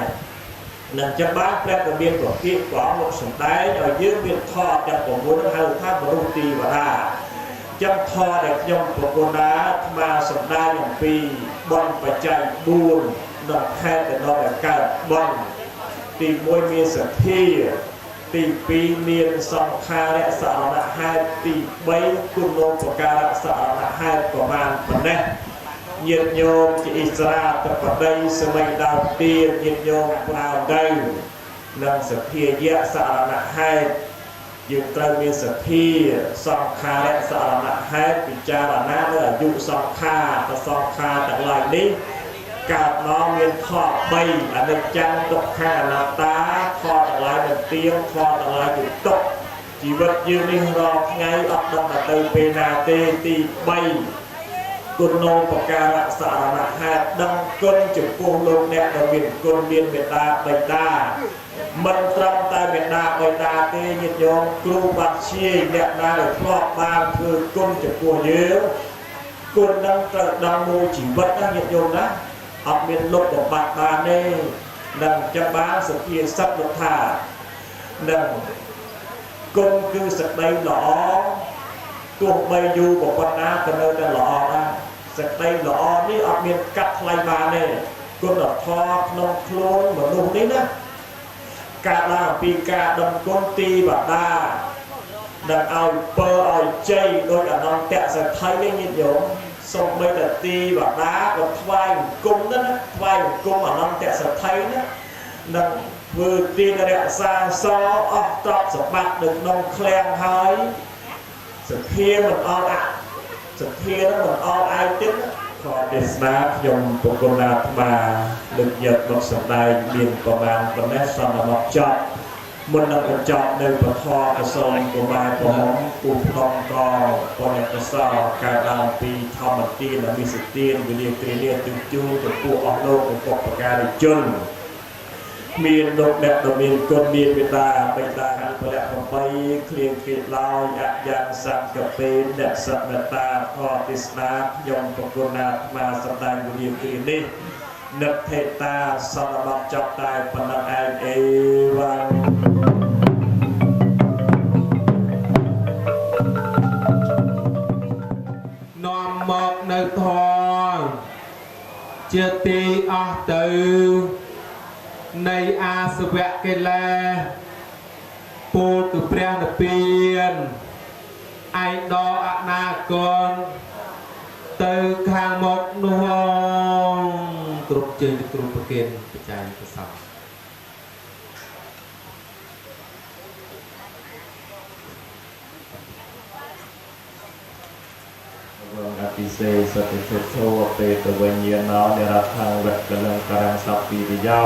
[SPEAKER 3] นั่นจะบ้านแปลกับเมียนตัวที่กว่าหมดสมได้เอายืมเมียนทอจะปวดปนให้ท่านบรรลุตีว่าได้จำทอเด็กยมปวดปนนะมาสมได้อย่างปีบอลปัจจัยบูนนอกแค่แต่นอกแบบการบอลตีมวยมีสัตที่ตีปีเมียนสองคาและสารณะให้ตีใบกุโลปการะสารณะให้ประมาณปันนี้เยียดโยมจะอิสระแต่ปัจจัยสมัยดาวเตียนเยียดโยมเปล่าได้นั่งสัตที่แยะสารณะให้ยึดตรมีสัตที่สองคาและสารณะให้ปิจารณะเมื่อยุสองคาแต่สองคาแต่หลายนี้การน้องเมียนทอดใบอันนี้จังตกแค่หน้าตาทอดอะไรเป็นเตียงทอดอะไรอยู่ตกชีวิตยืนนิ่งรอไงอับดับแต่เตยเปนาเตตีใบ ต គុណនៅបការៈសារណហេតុដឹងគុណចំពោះលោកអ្នកដែលមានគុណមានមេត្តាបិតាមិនត្រឹមតែមេត្តាបិតាទេញាតិញោមគ្រូបាត់ជាអ្នកដែលធ្លាប់បានធ្វើគុណចំពោះយើងគុណនឹងត្រូវដល់មួយជីវិតណាញាតិញោមណាអត់មានលុបបំបត្តិបានទេនឹងចាំបានសុភាសិតលោកថានឹងគុណគឺសេចក្តីល្អទោះបីយូរប៉ុណ្ណាក៏នៅតែល្អដែរសេចក្តីល្អនេះអត់មានកាត់ថ្លៃបានទេគុណធម៌ក្នុងខ្លួនមនុស្សនេះណាការឡើងអំពីការដឹងគុណទីបដានឹងឲ្យពើឲ្យជ័យដោយអនន្តៈសេដ្ឋីនេះញាតិញោមសូម្បីតែទីបដាក៏ថ្វាយអង្គមណាថ្វាយអង្គមអនន្តៈសេដ្ឋីណានឹងធ្វើទីរក្សាសអស់ទ្រព្យសម្បត្តិនៅក្នុងឃ្លាំងហើយសភាមិនអត់សភានឹងមិនអត់ឯទៀតខទេសនាខ្ញុំប្រគុណអាត្មាលើកយកមកសម្ដែងមានប្រមាណប៉ុណ្ណេះសំមកចប់មុននឹងបញ្ចប់នៅពធកសលកុមារប្រមពុទ្ធក្នុងកបញ្ញាកសលការដើមពីធម្មទានអមិសទានវិលាគ្រាលាទិជូនចំពោះអស់លោកបុព្វការីជនមានលោកអ្នកដ៏មានគុណមានមេត្តាបិតាពលៈ8គ្លៀងគិតឡើយអយ៉ាងសង្កពេនអ្នកសមេត្តាខទេសនាខ្ញុំប្រគុណអាត្មាសម្ដែងវិលាគ្រានេះនឹកថេតាសន្មតចប់តែប៉ុណ្ណឹងឯងអេវ៉ាន់
[SPEAKER 1] នាំមកនៅធម៌ជាទីអស់ទៅនៃអាសវៈកិលេសពោលគឺព្រះនិព្វានឯដអនាគតទៅខាងមុខនោះគ្រប់ជើងគ្រប់ប្រគិនបច្ច័យប្រសពអភិសេសតិធិធោពេតវញ្ញណោនិរដ្ឋังវកលង្ការសព្ពីរិយោ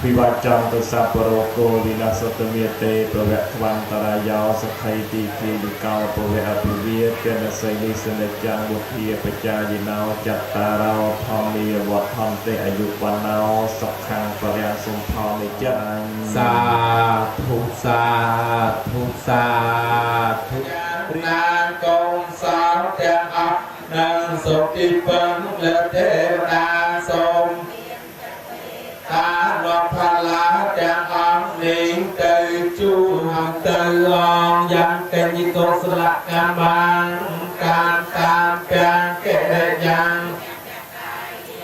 [SPEAKER 1] វិវច្ចន្តសពរោគោវិនាសតមេតេប្រវៈខ្វន្តរាយោសក្ខៃទីគ្រីវិកោពវៈអភិវិទនសេនិសនិច្ចំបុភាបច្ចាយិណោចត្តារោធម្មាវត្ថន្តេអាយុវណ្ណោសុខੰបរិយសុំផលនិច្ចសាធុសាធុសាធុរានកូនសោទាំងអស់នឹងសុខទីពឹងលើទេវតាសូមតាលោកផល្លាទាំងអស់នេះទៅជួបទៅអងយ៉ាងកេញកុសលកម្មបានការតាមទាំងកិរិយា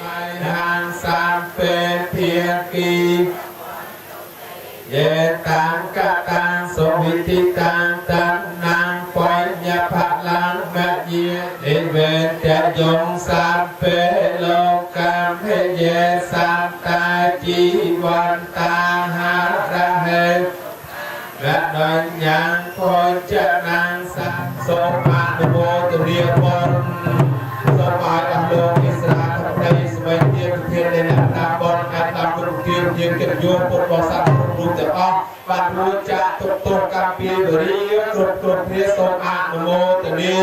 [SPEAKER 1] ហើយហាងសាមពេភាគីយេតាំងកតាំងសុវិទិតាំងតាំងណាំបញ្ញផលាំមយានិវេតយងសាមពេលោកកម្មហេយេសាមតាជីវន្តាហារហេរដញ្ញងភោចនាងសាសូមអនុមោទនាបុណ្យសូមឲ្យអស់លោកឥស្រាធិបតីស្វែងទានធាននៃអ្នកតាបុណ្យអាចតាមគ្រប់គៀមយើងកិត្តិយសពុទ្ធបរិស័ទគ្រប់រូបទាំងអស់បានរួចចាកទុកទោសកម្មពីវរីគ្រប់គ្នាសូមអនុមោទនា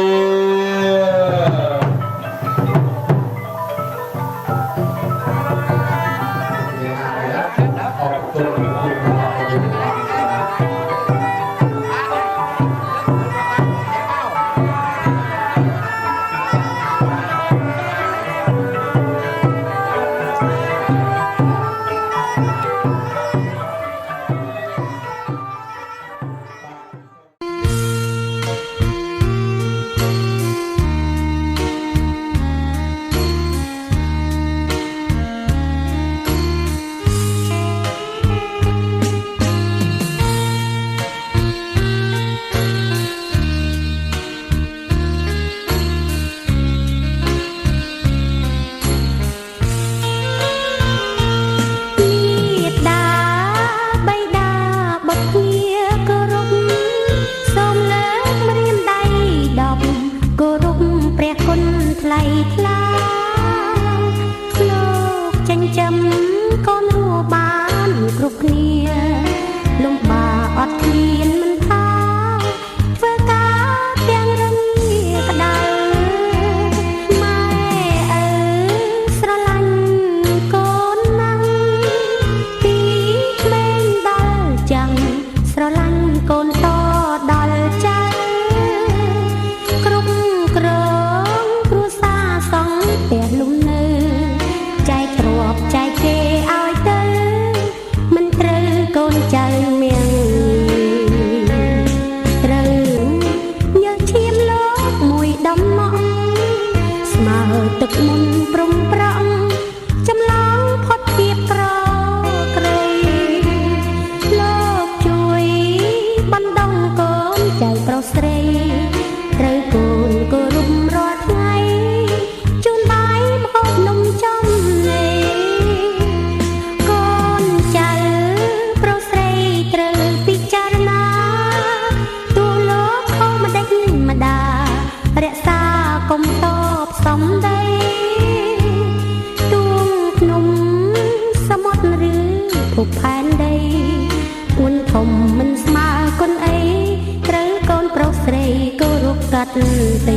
[SPEAKER 4] សំដីទួងភ្នំសមុទ្រឬភពផែនដីពួនធំមិនស្មើកូនអីត្រូវកូនប្រុសស្រីគោរពកាត់ទៅ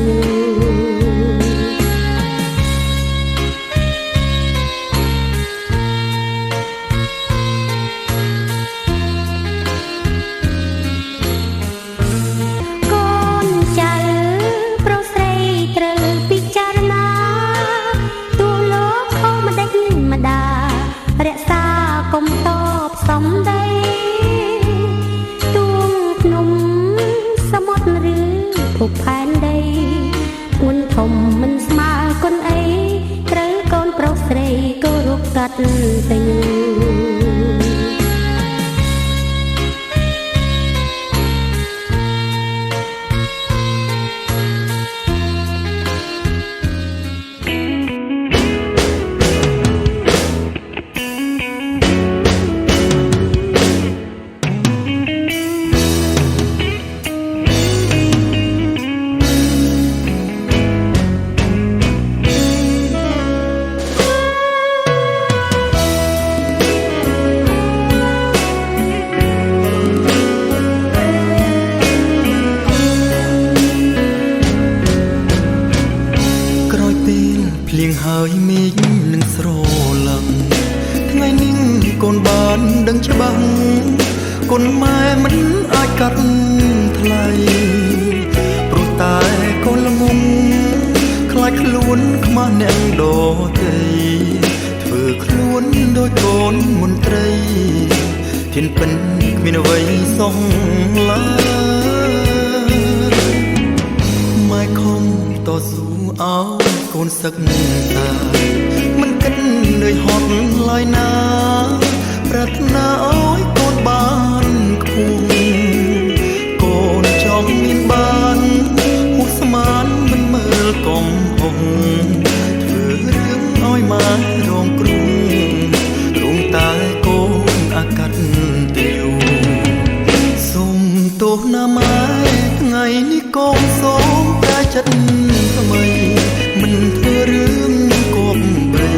[SPEAKER 4] សំដីទួងភ្នំសមុទ្រឬភពផែនដីពួនធំមិនស្មើកូនអីត្រូវកូនប្រុសស្រីគោរពកាត់ទៅ
[SPEAKER 5] ភ្លៀងហើយមេឃនឹងស្រឡំថ្ងៃនេះកូនបានដឹងច្បាស់កូនម៉ែមិនអាចកាត់ថ្លៃព្រោះតែកូនល្ងងខ្លាចខ្លួនខ្មាស់អ្នកដទៃធ្វើខ្លួនដូចកូនមន្ត្រីធានពិនគ្មានអ្វីសោះឡើយម៉ែខំតស៊ូអោកូនសឹកតាមិនគិតនឿយហត់ឡើយណាប្រាថ្នាអើយកូនបានខ្ពស់កូនចង់មានបានហួសស្មានមិនមើលកំហុសធ្វើរឿងឲ្យម៉ែរងគ្រោះរងតែកូនអាកាត់ទៅយូរសូមទោសណាម៉ែថ្ងៃនេះកូនសូមតែចិត្តថ្មីមិនធ្វើរឿងគំព្រៃ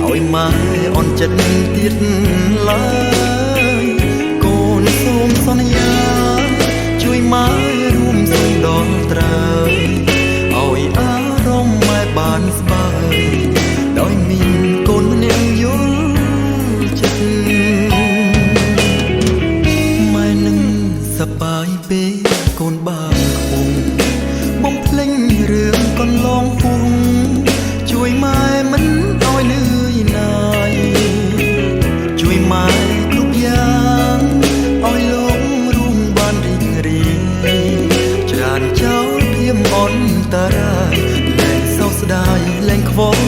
[SPEAKER 5] ឲ្យម៉ែអន់ចិត្តទៀតឡើយកូនសូមសន្យាជួយម៉ែរួមសុំដល់ត្រើយឲ្យអារម្មណ៍ម៉ែបានស្បើយដោយមានកូនម្នាក់យល់ចិត្តម៉ែនឹងសប្បាយពេកកូនបានខ្ពស់បំភ្លេចរឿងកន្លងពុំជួយម៉ែមិនឲ្យនឿយណាយជួយម៉ែគ្រប់យ៉ាងឲ្យលោករួមបានរីករាយច្រានចោលភាពអន្តរាយលែងសោកស្ដាយលែងខ្វល់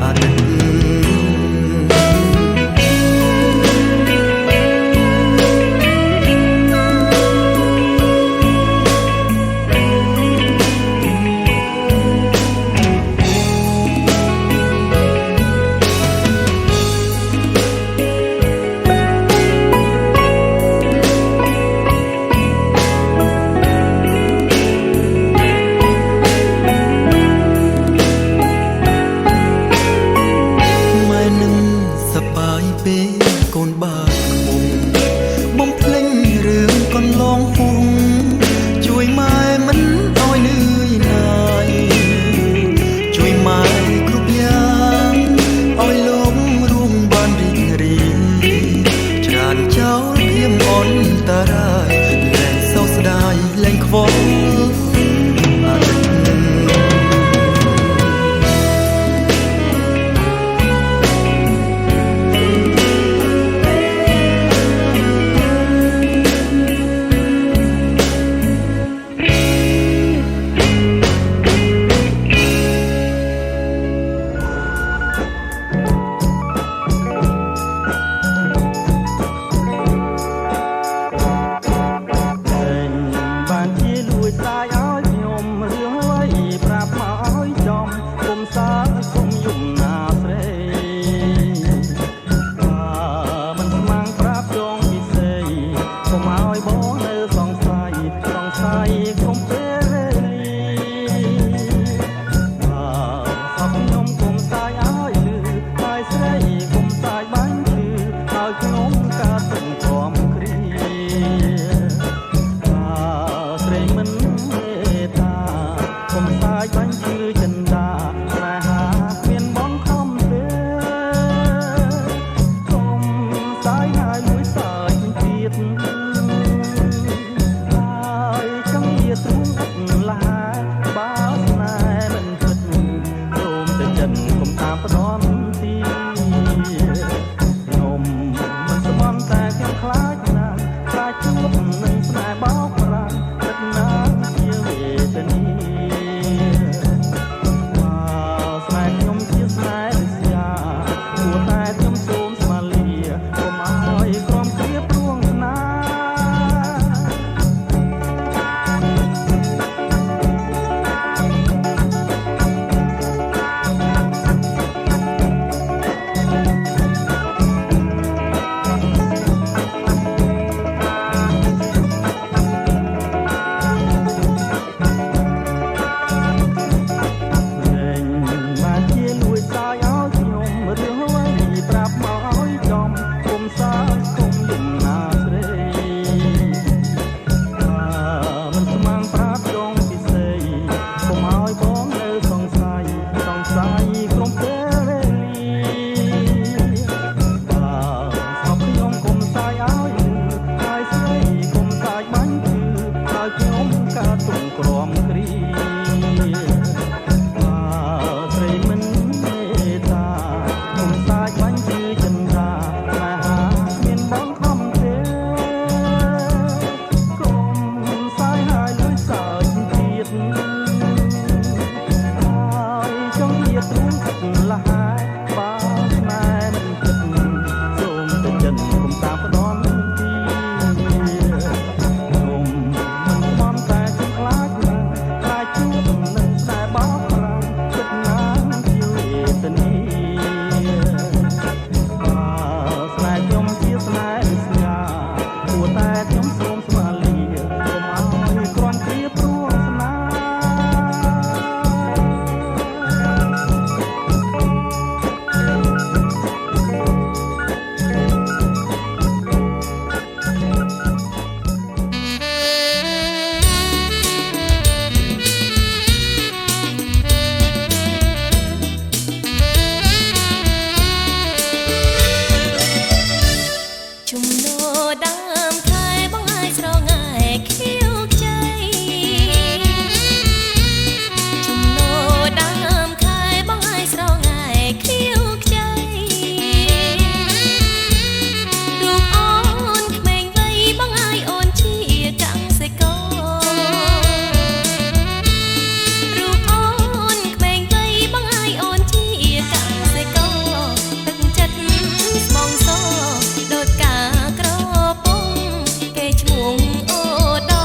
[SPEAKER 5] អតីតកូនបានខ្ពស់បំភ្លេចរឿងកន្លងពុំជួយម៉ែមិនឲ្យនឿយណាយជួយម៉ែគ្រប់យ៉ាងឲ្យលោករួមបានរីករាយច្រានចោលភាពអន្តរាយលែងសោកស្ដាយលែងខ្វល់បានជាលួចស្ដាយ ហើយចង់ជាទ្រូងអត់ឡាបើស្នេហ៍មិនពិតសូមតែចិត្តកុំតាមផ្ដំទីខ្ញុំមិនស្មន់តែខ្ញុំខ្លាចណាស់ខ្លាចជួបនឹងស្នេហ៍បោកប្រាស់ចិត្តណាស់ជាវេទនាស្នេហ៍ខ្ញុំជាស្នេហ៍រិស្យាគួរតែខ្ញុំសូមស្មាលាកុំឲ្យក្រុមគ្រាព្រួងស្នាឈ្មោះអូដ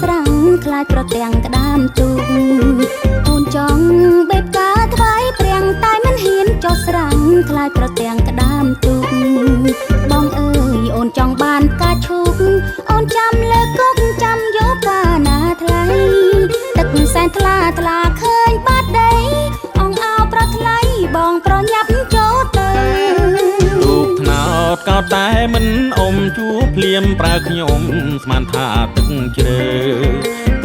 [SPEAKER 4] ស្រាំងខ្លាចប្រទាំងក្តាមទូកអូនចង់បេបកាថ្វាយព្រាំងតែមិនហ៊ានចុះស្រាំងខ្លាចប្រទាំងក្តាមទូកបងអើយអូនចង់បានផ្កាឈូកអូនចាំលើកុកចាំយកកាណាថ្លៃទឹកសែនថ្លាថ្លាឃើញបាត់ដីអងអោប្រថ្លៃបងប្រញាប់ចូលទៅ
[SPEAKER 5] ទូកថ្នោតកោតតែមិនអុំជួភ្លៀមប្រើខ្ញុំស្មានថាទឹកជ្រៅ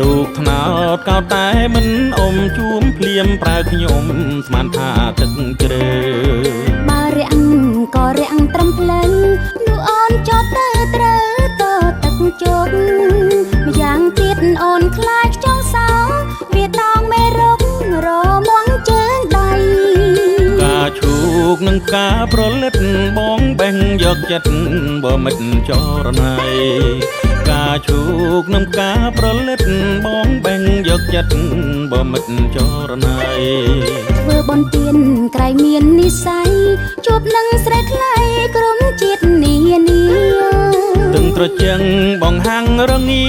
[SPEAKER 5] ទូកថ្នោតកោតតែមិនអុំជួមភ្លៀមប្រើខ្ញុំស្មានថាទឹកជ្រៅ
[SPEAKER 4] បើរាំងក៏រាំងត្រឹមផ្លូវនោះអូនចុះទៅត្រូវតទឹកជោកម្យ៉ាងទៀតអូនខ្លាចចង់សោវាតងមេរុករមាំងជើងដៃ
[SPEAKER 5] កាឈូកនឹងកាប្រលិតបងបេះយកចិត្តបើមិនចរណៃកាឈូកនឹងកាប្រលិតបងបេះយកចិត្តបើមិនចរណៃ
[SPEAKER 4] ធ្វើបន់ទៀនក្រៃមាននិស័យជួបនឹងស្រីថ្លៃក្រុមជាតិនានា
[SPEAKER 5] ទឹងត្រជាងបងហាំងរងា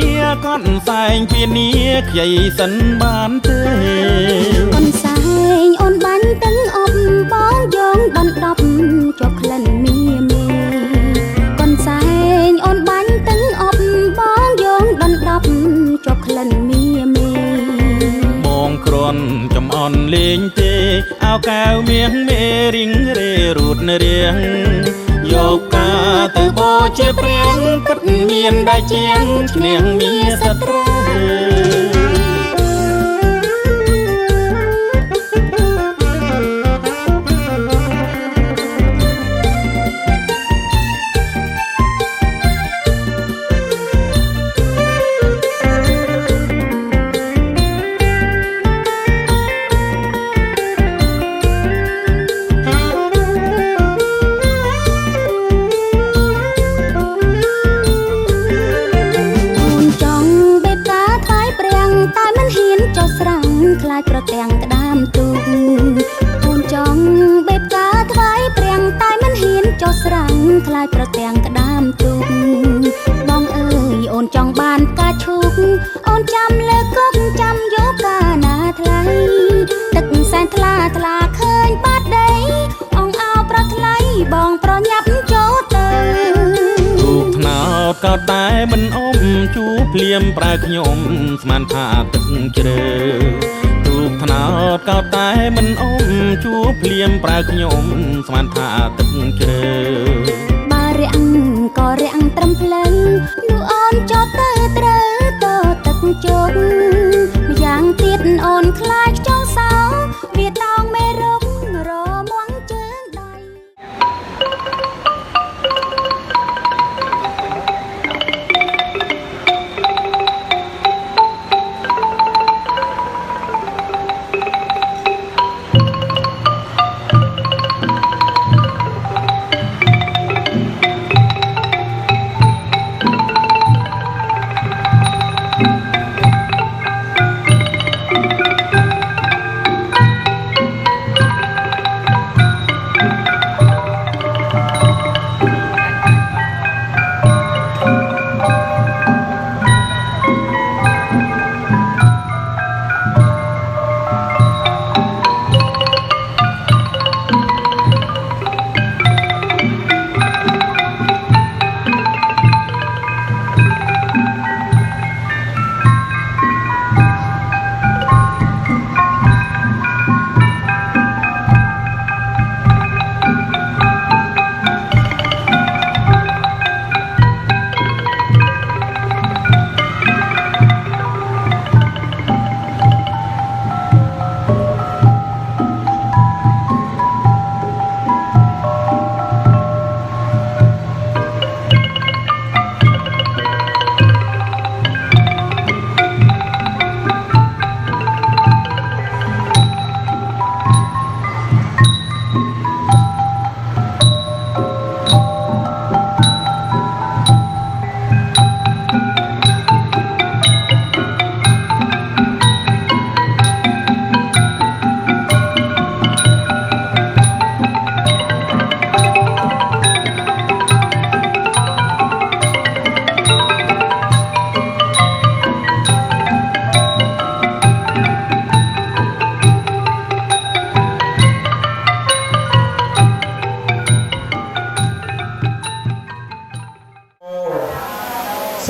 [SPEAKER 5] កត់សែងពីនេះខ្ចីសិនបានទេ
[SPEAKER 4] កូនសែងអូនបាញ់ទឹងអប់បងយងដណ្ដប់ជាប់ក្លិនមីមេកូនសែងអូនបាញ់ទឹងអប់បងយងដណ្ដប់ជាប់ក្លិនមីមេ
[SPEAKER 5] បងគ្រាន់ចំអន់លេងទេអោកែវមៀងមេរៀងរេរូតរៀងយកកាទៅបោជាព្រៀងពិតមានដែរជាងឈ្នះមានសត្រូវ
[SPEAKER 4] ខ្លាចប្រទាំងក្តាមទូកអូនចង់បេបកាថ្វាយព្រាំងតែមិនហ៊ានចុះស្រាំងខ្លាចប្រទាំងក្តាមទូកបងអើយអូនចង់បានផ្កាឈូកអូនចាំលើកុកចាំយកកាណាថ្លៃទឹកសែនថ្លាថ្លាឃើញបាត់ដីអងអោប្រថ្លៃបងប្រញាប់ចូលទៅ
[SPEAKER 5] ទូកថ្នោតកោតតែមិនអុំជួភ្លៀមប្រើខ្ញុំស្មានថាទឹកជ្រៅទូកថ្នោតកោតតែមិនអុំជួភ្លៀមប្រើខ្ញុំស្មានថាទឹកជ្រៅ
[SPEAKER 4] បើរាំងក៏រាំងត្រឹមផ្លូវនោះអូនចុះទៅត្រូវតទឹកជោកម្យ៉ាងទៀតអូនខ្លាចចង់សោវាតងមេរុករមាំងជើងដៃ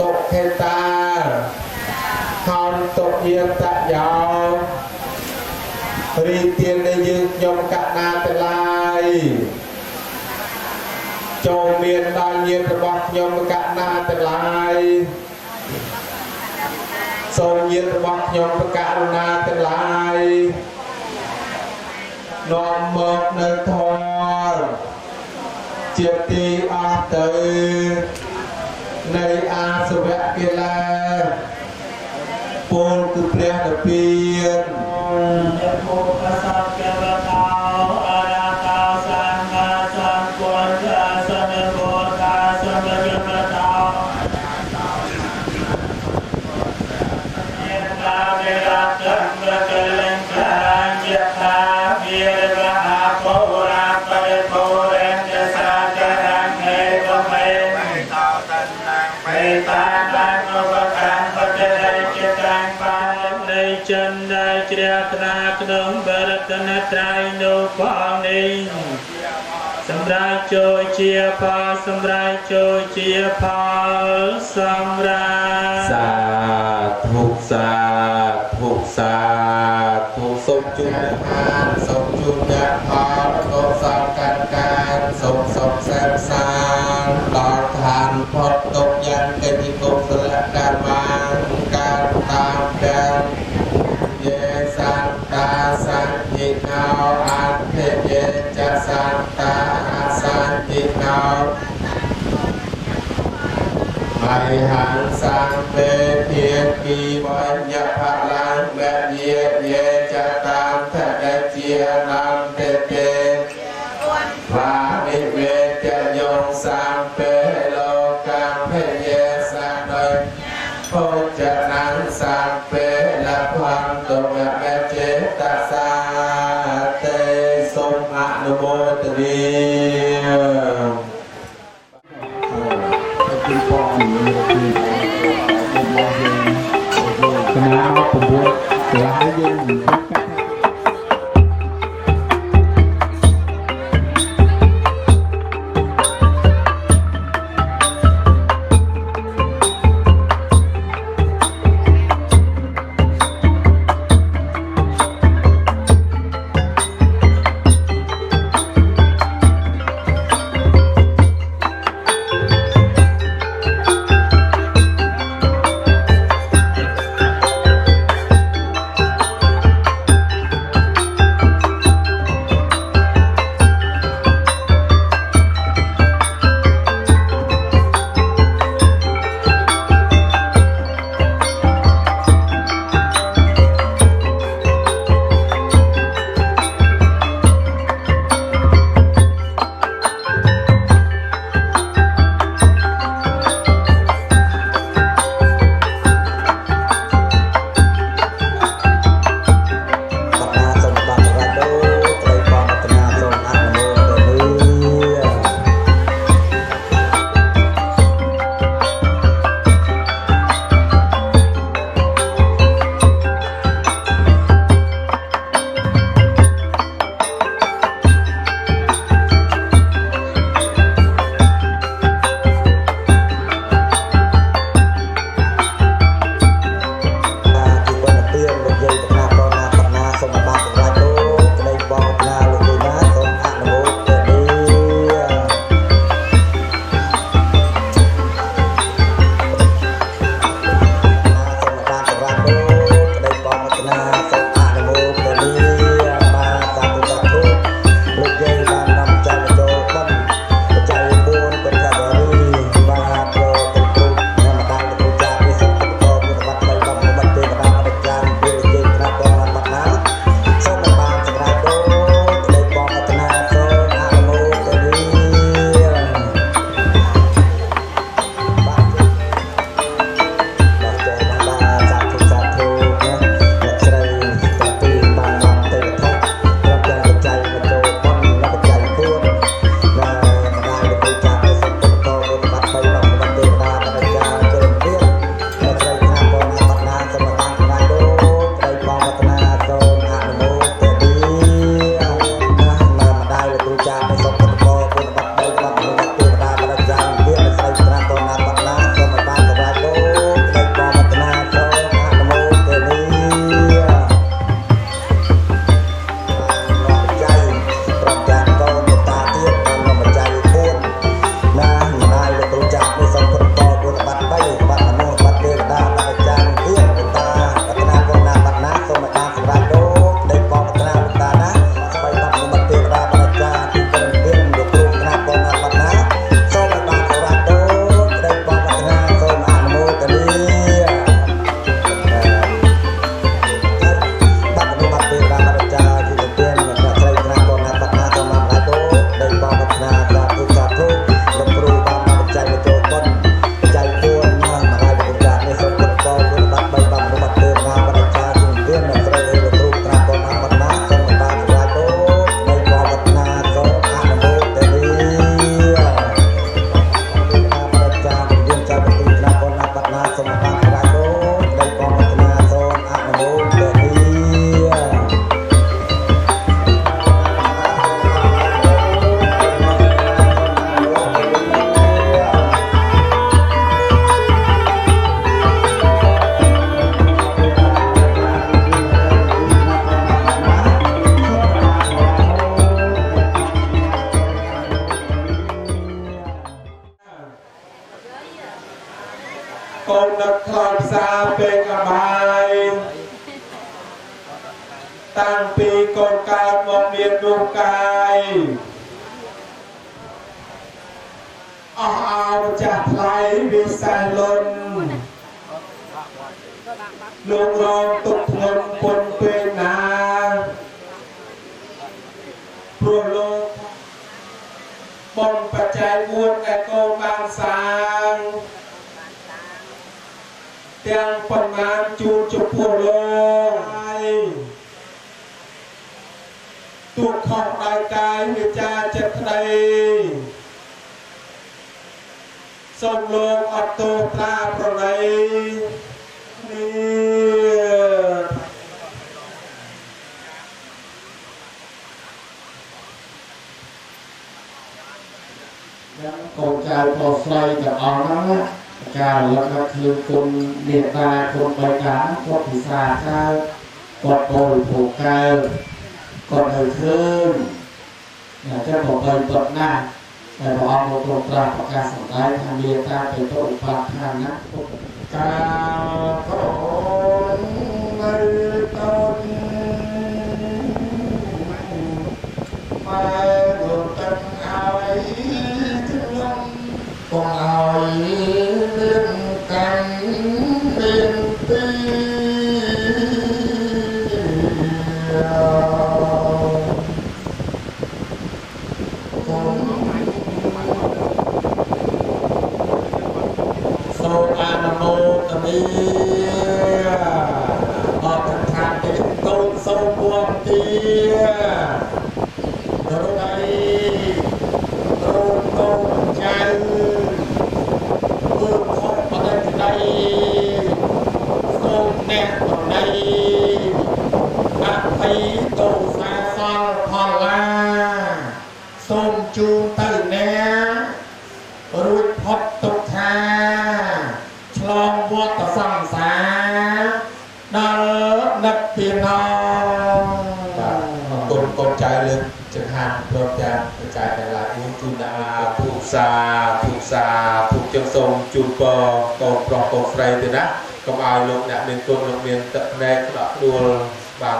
[SPEAKER 1] សុខេតាហោនតុយាតយោរីទានដែលយើងខ្ញុំកណាទាំងឡាយចូលមានដល់ញាតិរបស់ខ្ញុំកណាទាំងឡាយសូមញាតិរបស់ខ្ញុំប្រកាសណាទាំងឡាយនាំមកនៅធម៌ជាទីអស់ទៅនៃអាសវៈកិលេសពលគឺព្រះនិព្វានយៈពុទ្ធសាសនាវតោអរហតសម្មាសម្ពុទ្ធសនពុទ្ធសម្មាសម្ពុទ្ធយៈតាវេរតន្តកលិង្កាយៈតាវិរវៈបោរាបរិបោរេចសាចរៈហេវមេតោតនាបេតាតានុបកាំបតិរិចិត្តังបាននៃចិនដែលជ្រះថ្លាក្នុងបរតនត្រ័យនោះផងនេះសម្រាប់ចូលជាផលសម្រាប់ចូលជាផលសម្រាប់សាធុសាធុសាធុសូមជូនអានសូមជូនអ្នកផលកុសលកម្មការសូមសុខសែនសានដល់ឋានផុតទុក្ខយ៉ាងកិច្ចកុសលកម្មការតាមដែលយេសន្តាសញ្ញិណោអធិយេចសន្តាអសញ្ញិណោមហិង្សាពេភាគីបញ្ញផលាំងមេយាយេចតាមថដជានន្តទេវានិវេតយោសំពេលោកំភយេសានុភោចនាងសំពេលភន្តតុមេចេតសាទេសូមអនុមោទនាគណៈមកពង្រឹងកន្លះយើង កូននឹកខ្លោចផ្សាពេកអបាយតាំងពីកូនកើតមកមានរូបកាយអស់អោចាស់ថ្លៃវិសាលុនលោករងទុកធ្ងន់ពុនពេលណាព្រោះលោកបំបច្ច័យ4ឯកូនបានសាងទាំងប៉ុន្មានជួនចំពោះលោកហើយទូខុសដោយកាយវាចាចិត្តក្តីសូមលោកអត់ទោសត្រាប្រណីនេះកូនចៅប្រុសស្រីទាំងអស់ហ្នឹងការរលឹកថាគឺគុណមេត្តាគុណបរិការគាត់ពិសាកើតគាត់បរិភោគកើតគាត់ឲ្យឃើញតែតែបបិលតតណាស់តែព្រះអង្គមកទ្រង់ត្រាស់ប្រកាសសម្ដែងថាមេត្តាទៅទៅឧបត្ថានណាកាកូននៅតូនម៉ែលោកទឹកឲ្យខ្ញុំកុំឲ្យមានកាន់មានទីសូមអនុមោទនាអបថាទេកូនសូមវត្តទាទៅដៃកូនចៅពុទ្ធបដិដៃសូមអ្នកបដិអភ័យទោសាសលផលឡាសូមជួបទៅអ្នករួចផុតទុក្ខាឆ្លងវដ្តសង្សារដល់និព្វានបាទកូនចៅលើកចង្ហាន់ព្រមទាំងបច្ច័យទាំងឡាយមួយជូនដល់ពុទ្ធសាធុចឹងសូមជូនពរកូនប្រុសកូនស្រីទៅណាកុំឲ្យលោកអ្នកមានគុណលោកមានទឹកភ្នែកក្តក់ដួលបាន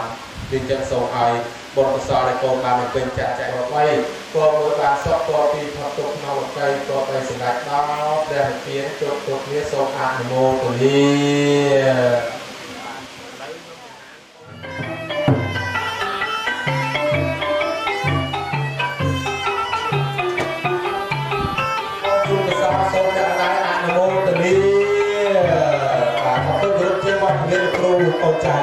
[SPEAKER 1] ទីចឹងសូមឲ្យបុណ្យកុសលឲ្យកូនបានពេញចាក់ចែកអ្វីគួរមួយបានសុខគួរពីផុតទុក្ខក្នុងលោកីគួរបីសម្រាប់ដល់ព្រះនិព្វានជោគទុកគ្នាសូមអនុមោទនាគ្រូកូនចៅ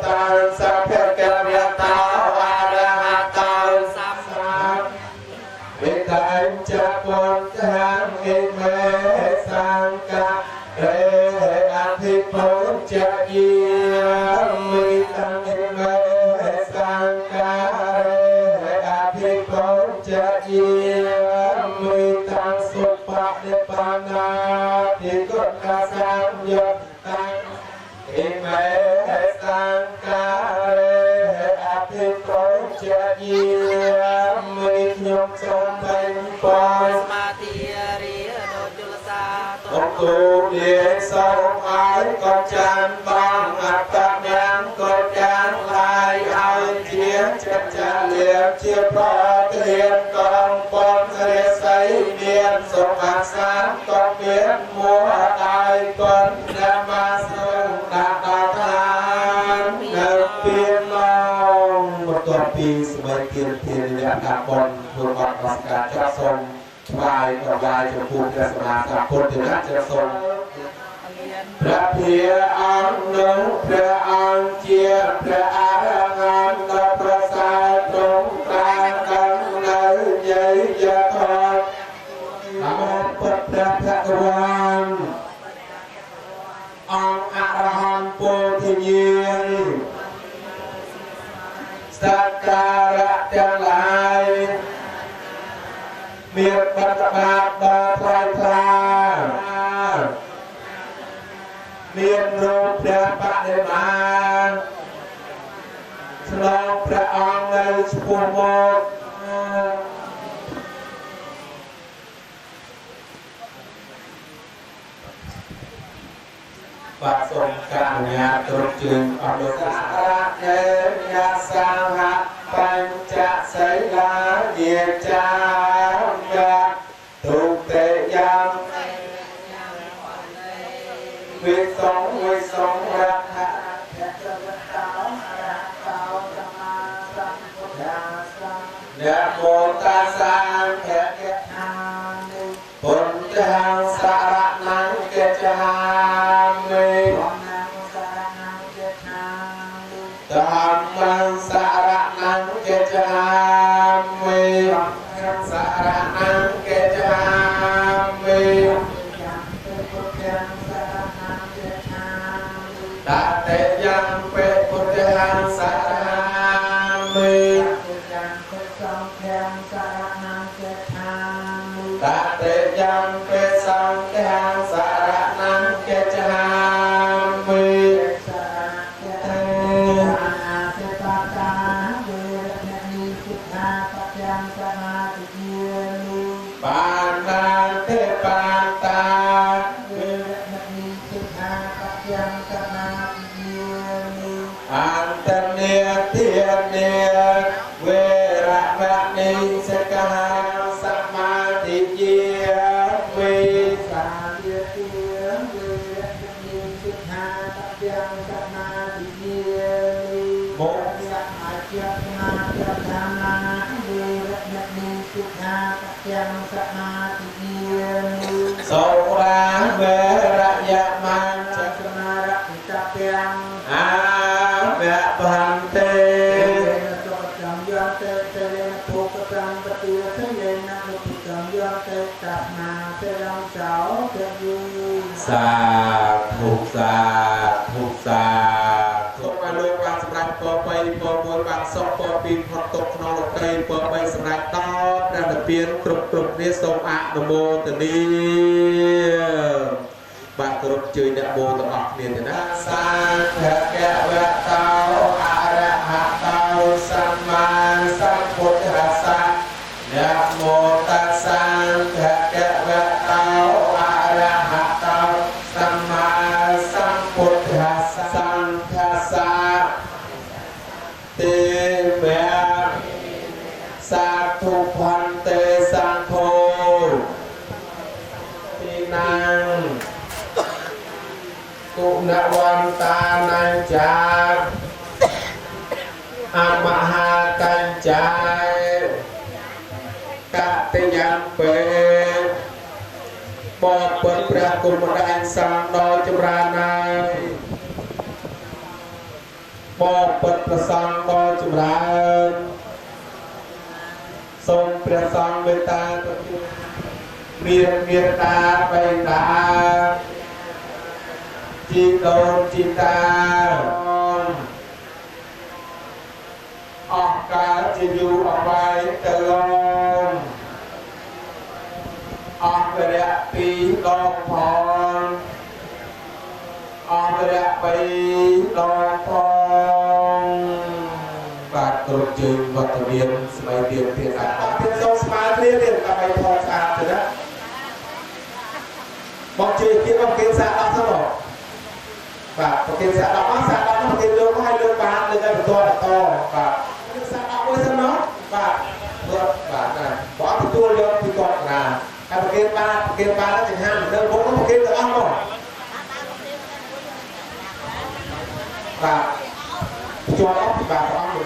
[SPEAKER 1] ตัสสะภะคะวะโตอะระหะโตสัมมาวิตัญจะปุตตังอิเมสังฆะเรอภิปุจจะเยียมิตังอิเมสังฆะเรอภิปุจจะเยียมิตังสุปฏิปันนาติกุณาสังโยตังอิเมสังฆะเรอภิปุจจะเยียมิยมสมเป็นปอยสมาธิเรียโดจุลสาตุกูเดียสองไอ้ก็จันบังอัตตะยังก็จันลายเอาเทียนจะเลียบเชียบพอเทียนกองปอนเรียใสเดียนสมบัติสามก็เบียนมัวตายก่อนนมาสุนาตาทานเนเปียนลองบทตัวปีสมัยเทียนเทียนยากาบนผู้บังคับการจับทรงวายกับวายจะพูดจะสมาสามคนถึงจะทรงพระเพียรนุพระอังเจียพระอาหันต์พระสายตรงกลางกันในใหญ่ยะทอดอโมปะพระพระวันองค์อรหันต์โพธิเยียนสักการะทั้งหลายเมียบัตรบาทบาทายพราเมียนรูปพระปฏิมาฉลองพระองค์ในสุภโมกปะสมกัญญาตรุจึงอนุสาระเนยาสังหะปัญจไสลาเยจามะทุกเตยังวิสงรักขะนะโมตัสสะภะคะวะปุตตังสารนังเกจามิธัมมังสารนังเกจามิสารนังเกจามิตาเตยังเปปุตตังสารมิตาเตยังเปสังฆังสารนังเกจามิปานาเทปาตาอันตเนียเทียเนียเวระมะนิสกหังสัมมาทิฏฐิวิสาเทียเทียเวระมะนิสิกขาปัจยังสัมมาทิฏฐิโมสัมมาเจตนาเจตนาเวระมะนิสิกขาปัจยังสัมมาทิฏฐิโสราเวระยะมังจักนาระอิตาเปียงอาเวะพันเตโสจังยันเตเตเรนภูกตังปฏิเสเยนะนุปิจังยันเตตัสมาเตรังเจ้าเตยุสาธุสาธุสาธุมาโลกบางสำหรับปอไปปอมวยบางศพปอปีพอตกนองไปปอไปสำหรับตอบระดับเปลี่ยนกรุบกรุบเนี่ยทรงอะนโมตนีบางกรุบจืดเนี่ยโมตออกเนี่ยนะสังฆะแกวะเตาอะระหะเตาสัมมาสัมพุทธัสสะนะโมตัสสะภะคะวะโตอะระหะโตสัมมาสัมพุทธัสสะสังฆัสสะเตเวะสาธุพันเตสังโฆปินังกุณวันตานัญจาอมหากัญจายกะเตยังเปปอเปิดพระกุมารสังโดจำรานัย บอปิดประสังบอจุราทรงประสังเมตตาเมียตาไปตาจิตโดนจิตตาออกกาจะอยู่ออกไปเติมออกไปละปีดอกพรออกไปละปีดอกพรบาดกระจุยวัตถุเรียนสมัยเรียนเพียงสามเพียงสองสมัยเรียนกับไปทองสะอาดเลยนะมองจีที่ต้องเกณฑ์สะอาดทั้งหมดบาดเกณฑ์สะอาดมากสะอาดต้องเกณฑ์เรื่องให้เรื่องบานเลยกันเป็นตัวต่อบาดสะอาดไว้ซะเนาะบาดเรื่องบาดนะบอกเป็นตัวเรื่องเป็นตัวนะถ้าเกณฑ์บาดแล้วจะห้ามเรื่องพวกนั้นเกณฑ์จะอ้อมหมดบาดจอดบาดอ้อมอยู่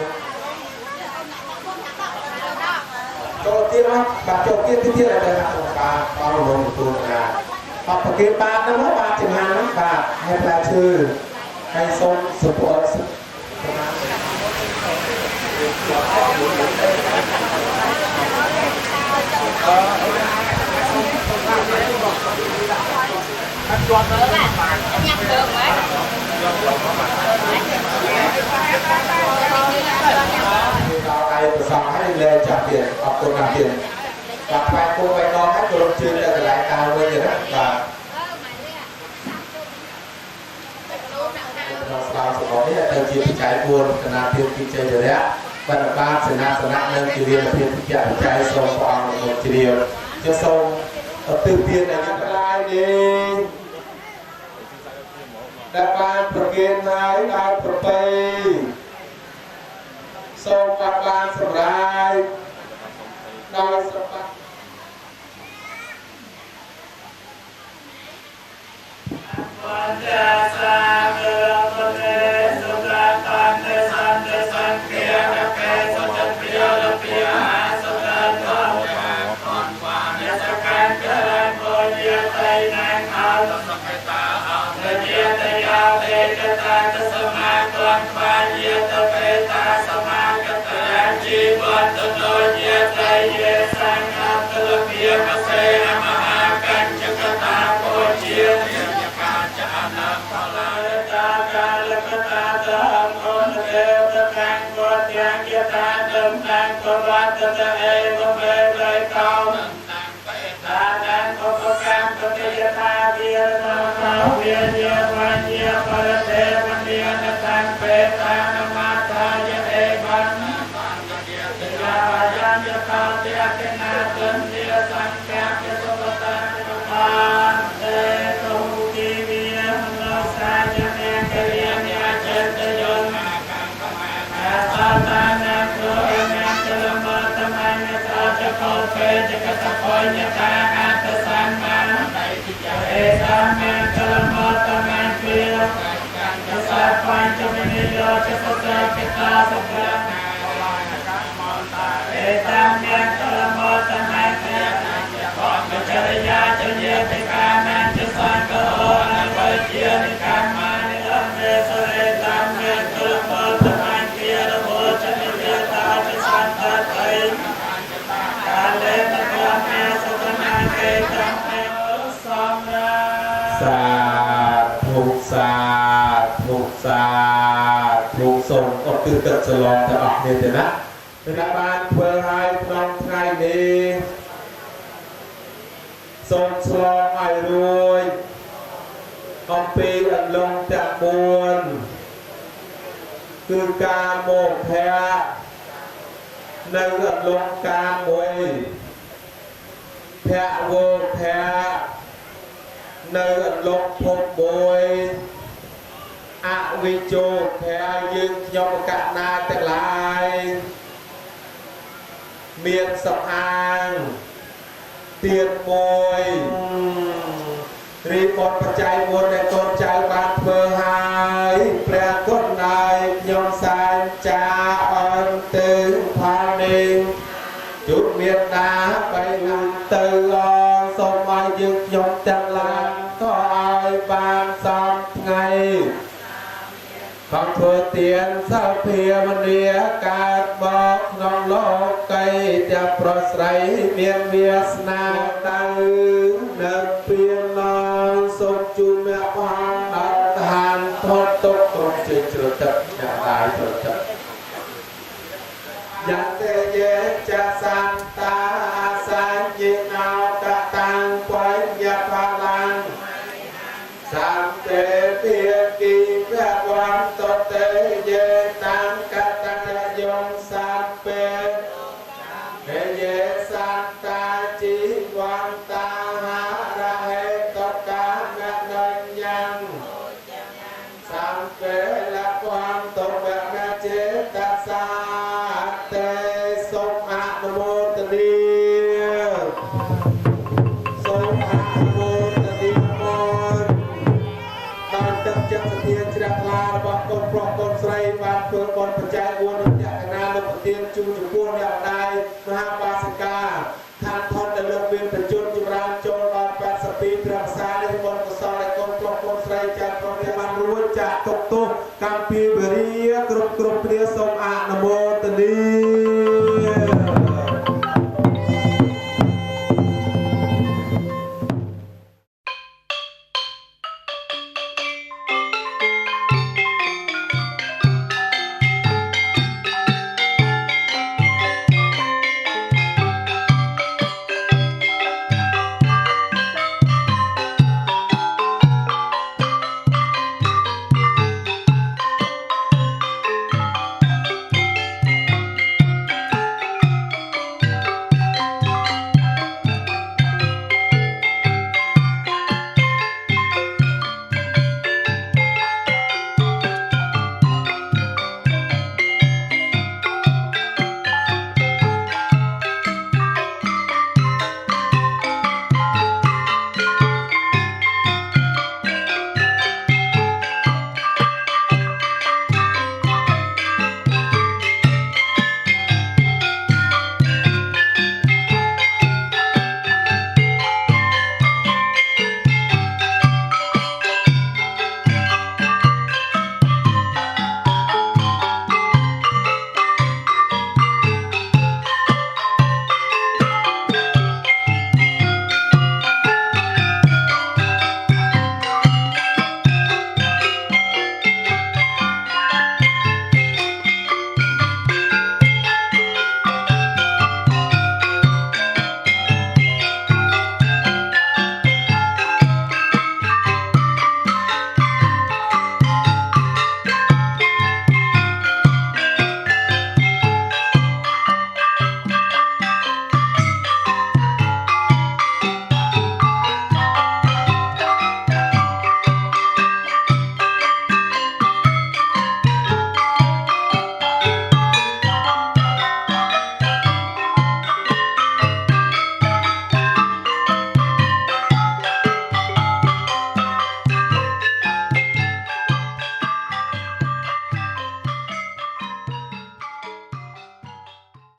[SPEAKER 1] โจทย์ที่ว่าบาดโจทย์ที่อะไรเลยครับบาดอ้อมลงตัวนะปรับเกณฑ์บาดนะว่าบาดจะห้ามบาดให้แปลชื่อให้ทรงสปอร์ตเราไปประสานให้เลยจับเปลี่ยนปรับตัวการเปลี่ยนปรับไปตัวไปนอนให้ตัวลงชื่อจะหลายตาเลยอย่างนั้นแบบเราสมองนี่เติมจีบใจบุญขณะเพียงกิจใจเดียวนี้บรรดาสนาสนะเรื่องจีเรียนเพียงกิจใจทรงฟังหมดจีเดียวจะทรงตื่นเพียรในยุคลายนี้ได้การประเกณฑ์นายได้ประเพณีทรงประกาศสำรายได้สำคัญวันเดชะเกิดประเทศสุดาตันเดสันเกียรเกศสุดเปียร์เปียสุดาตันความเดชะการเกิดโกเยไตนางอาลสกตาเดเยตยาเตจตาตสมาความเยตเปตาสมากตาจีวันตโนเยไตเยสังอาตลเปียกเสมหากัญจกตาโกเจจะอานาพลายตาการละกตาตามคนเดียวตะการกอดยังยตาเดิมนางกวัตตะเอวเมย์ไรเก่าตานันอุปกรรมปฏิยตาเดียนาเขาเวียเดียวันเดียปรเทวันเดียนตังเปตานมาตายเอบันยายันยะเขาเดียกินาตุนเดียสังแกปสุปตานุปานเตตุกีวิยมโนสาจเนกเรียนยาเจตโยนอาสาตานังโกเอเมตลมตมังยตาจะโคเปจะกตะโกยตาอาตสัมมาเอตาเมตลมตมังเปียจะสัพพัญจะมินิโยจะสุตะกิตาสุตะเอตัมยังตลมตมังเปียปัจจยาจะเยติกานันจะสังโฆนะเวเจียนิกามานิลัมเมสเรตัมยังตลมตมังเปียระโมจะนิยตาจะสันตัดไปกาเลนะโกเมสุตมังเกตัมเมสัมราสาธุสาธุสาธุทรงอดตื่นเกิดฉลองจะออกเนี่ยเดี๋ยวนะเป็นบ้านเพื่อให้น้องไทยนี้ทรงฉลองให้รวยอมปีอันลงจากบนคือการโมกแพ้ในอันลงการมวยแพ้โวแพ้ในอันลงพบมวยอวิโจแพ้ยึงยมกะนาแต่ลายเมียนสะอางเตียนมวยรีบดปัจจัยมวลในตนใจบานเพื่อหายแปลก้นนายยมสายจ่าอ่อนตึงพานิงจุดเมียนนาไปลุนตือสมัยยึกยมจังลานก็อายบานซ้ำไง ฟังเพื่อ ទៀនសោភាមនីកើតបកក្នុងលោកកៃតែប្រស្រីមានវាសនាដៅនៅពៀនណងសូមជូនអ្នកផងដល់ឋានផុតទុកទុកជាជ្រទឹកអ្នកដែរជ្រទឹកយ៉ាងទេយេចាសន្តាសញ្ញិណោកតាំងបុញ្ញបលាំសំទេទាគីភវន្តតេយេតាំងកតញ្ញយងសាពេហេយេសន្តាជីវន្តាហារហេតកាមនញ្ញំសំពេលវន្តវនចេតសាទេសូមអនុមោទនីសូមអនុមោទនីមកដល់ទឹកចិត្តសធាជ្រះថ្លារបស់កូនប្រុសកូនស្រីបានធ្វើបុណ្យបច្ច័យ4រយៈកណាលោកប្រទានជូនចំពោះអ្នកម្ដាយមហាបាសិកាឋានថតដែលលោកមានប្រជញ្ញចម្រើនចូលដល់82ព្រះសានេះបុណ្យកុសលឲ្យកូនប្រុសកូនស្រីចាត់ប្រទានបានរួចចាក់ទុកទោសកម្មពីវិរិយគ្រប់គ្នាសូម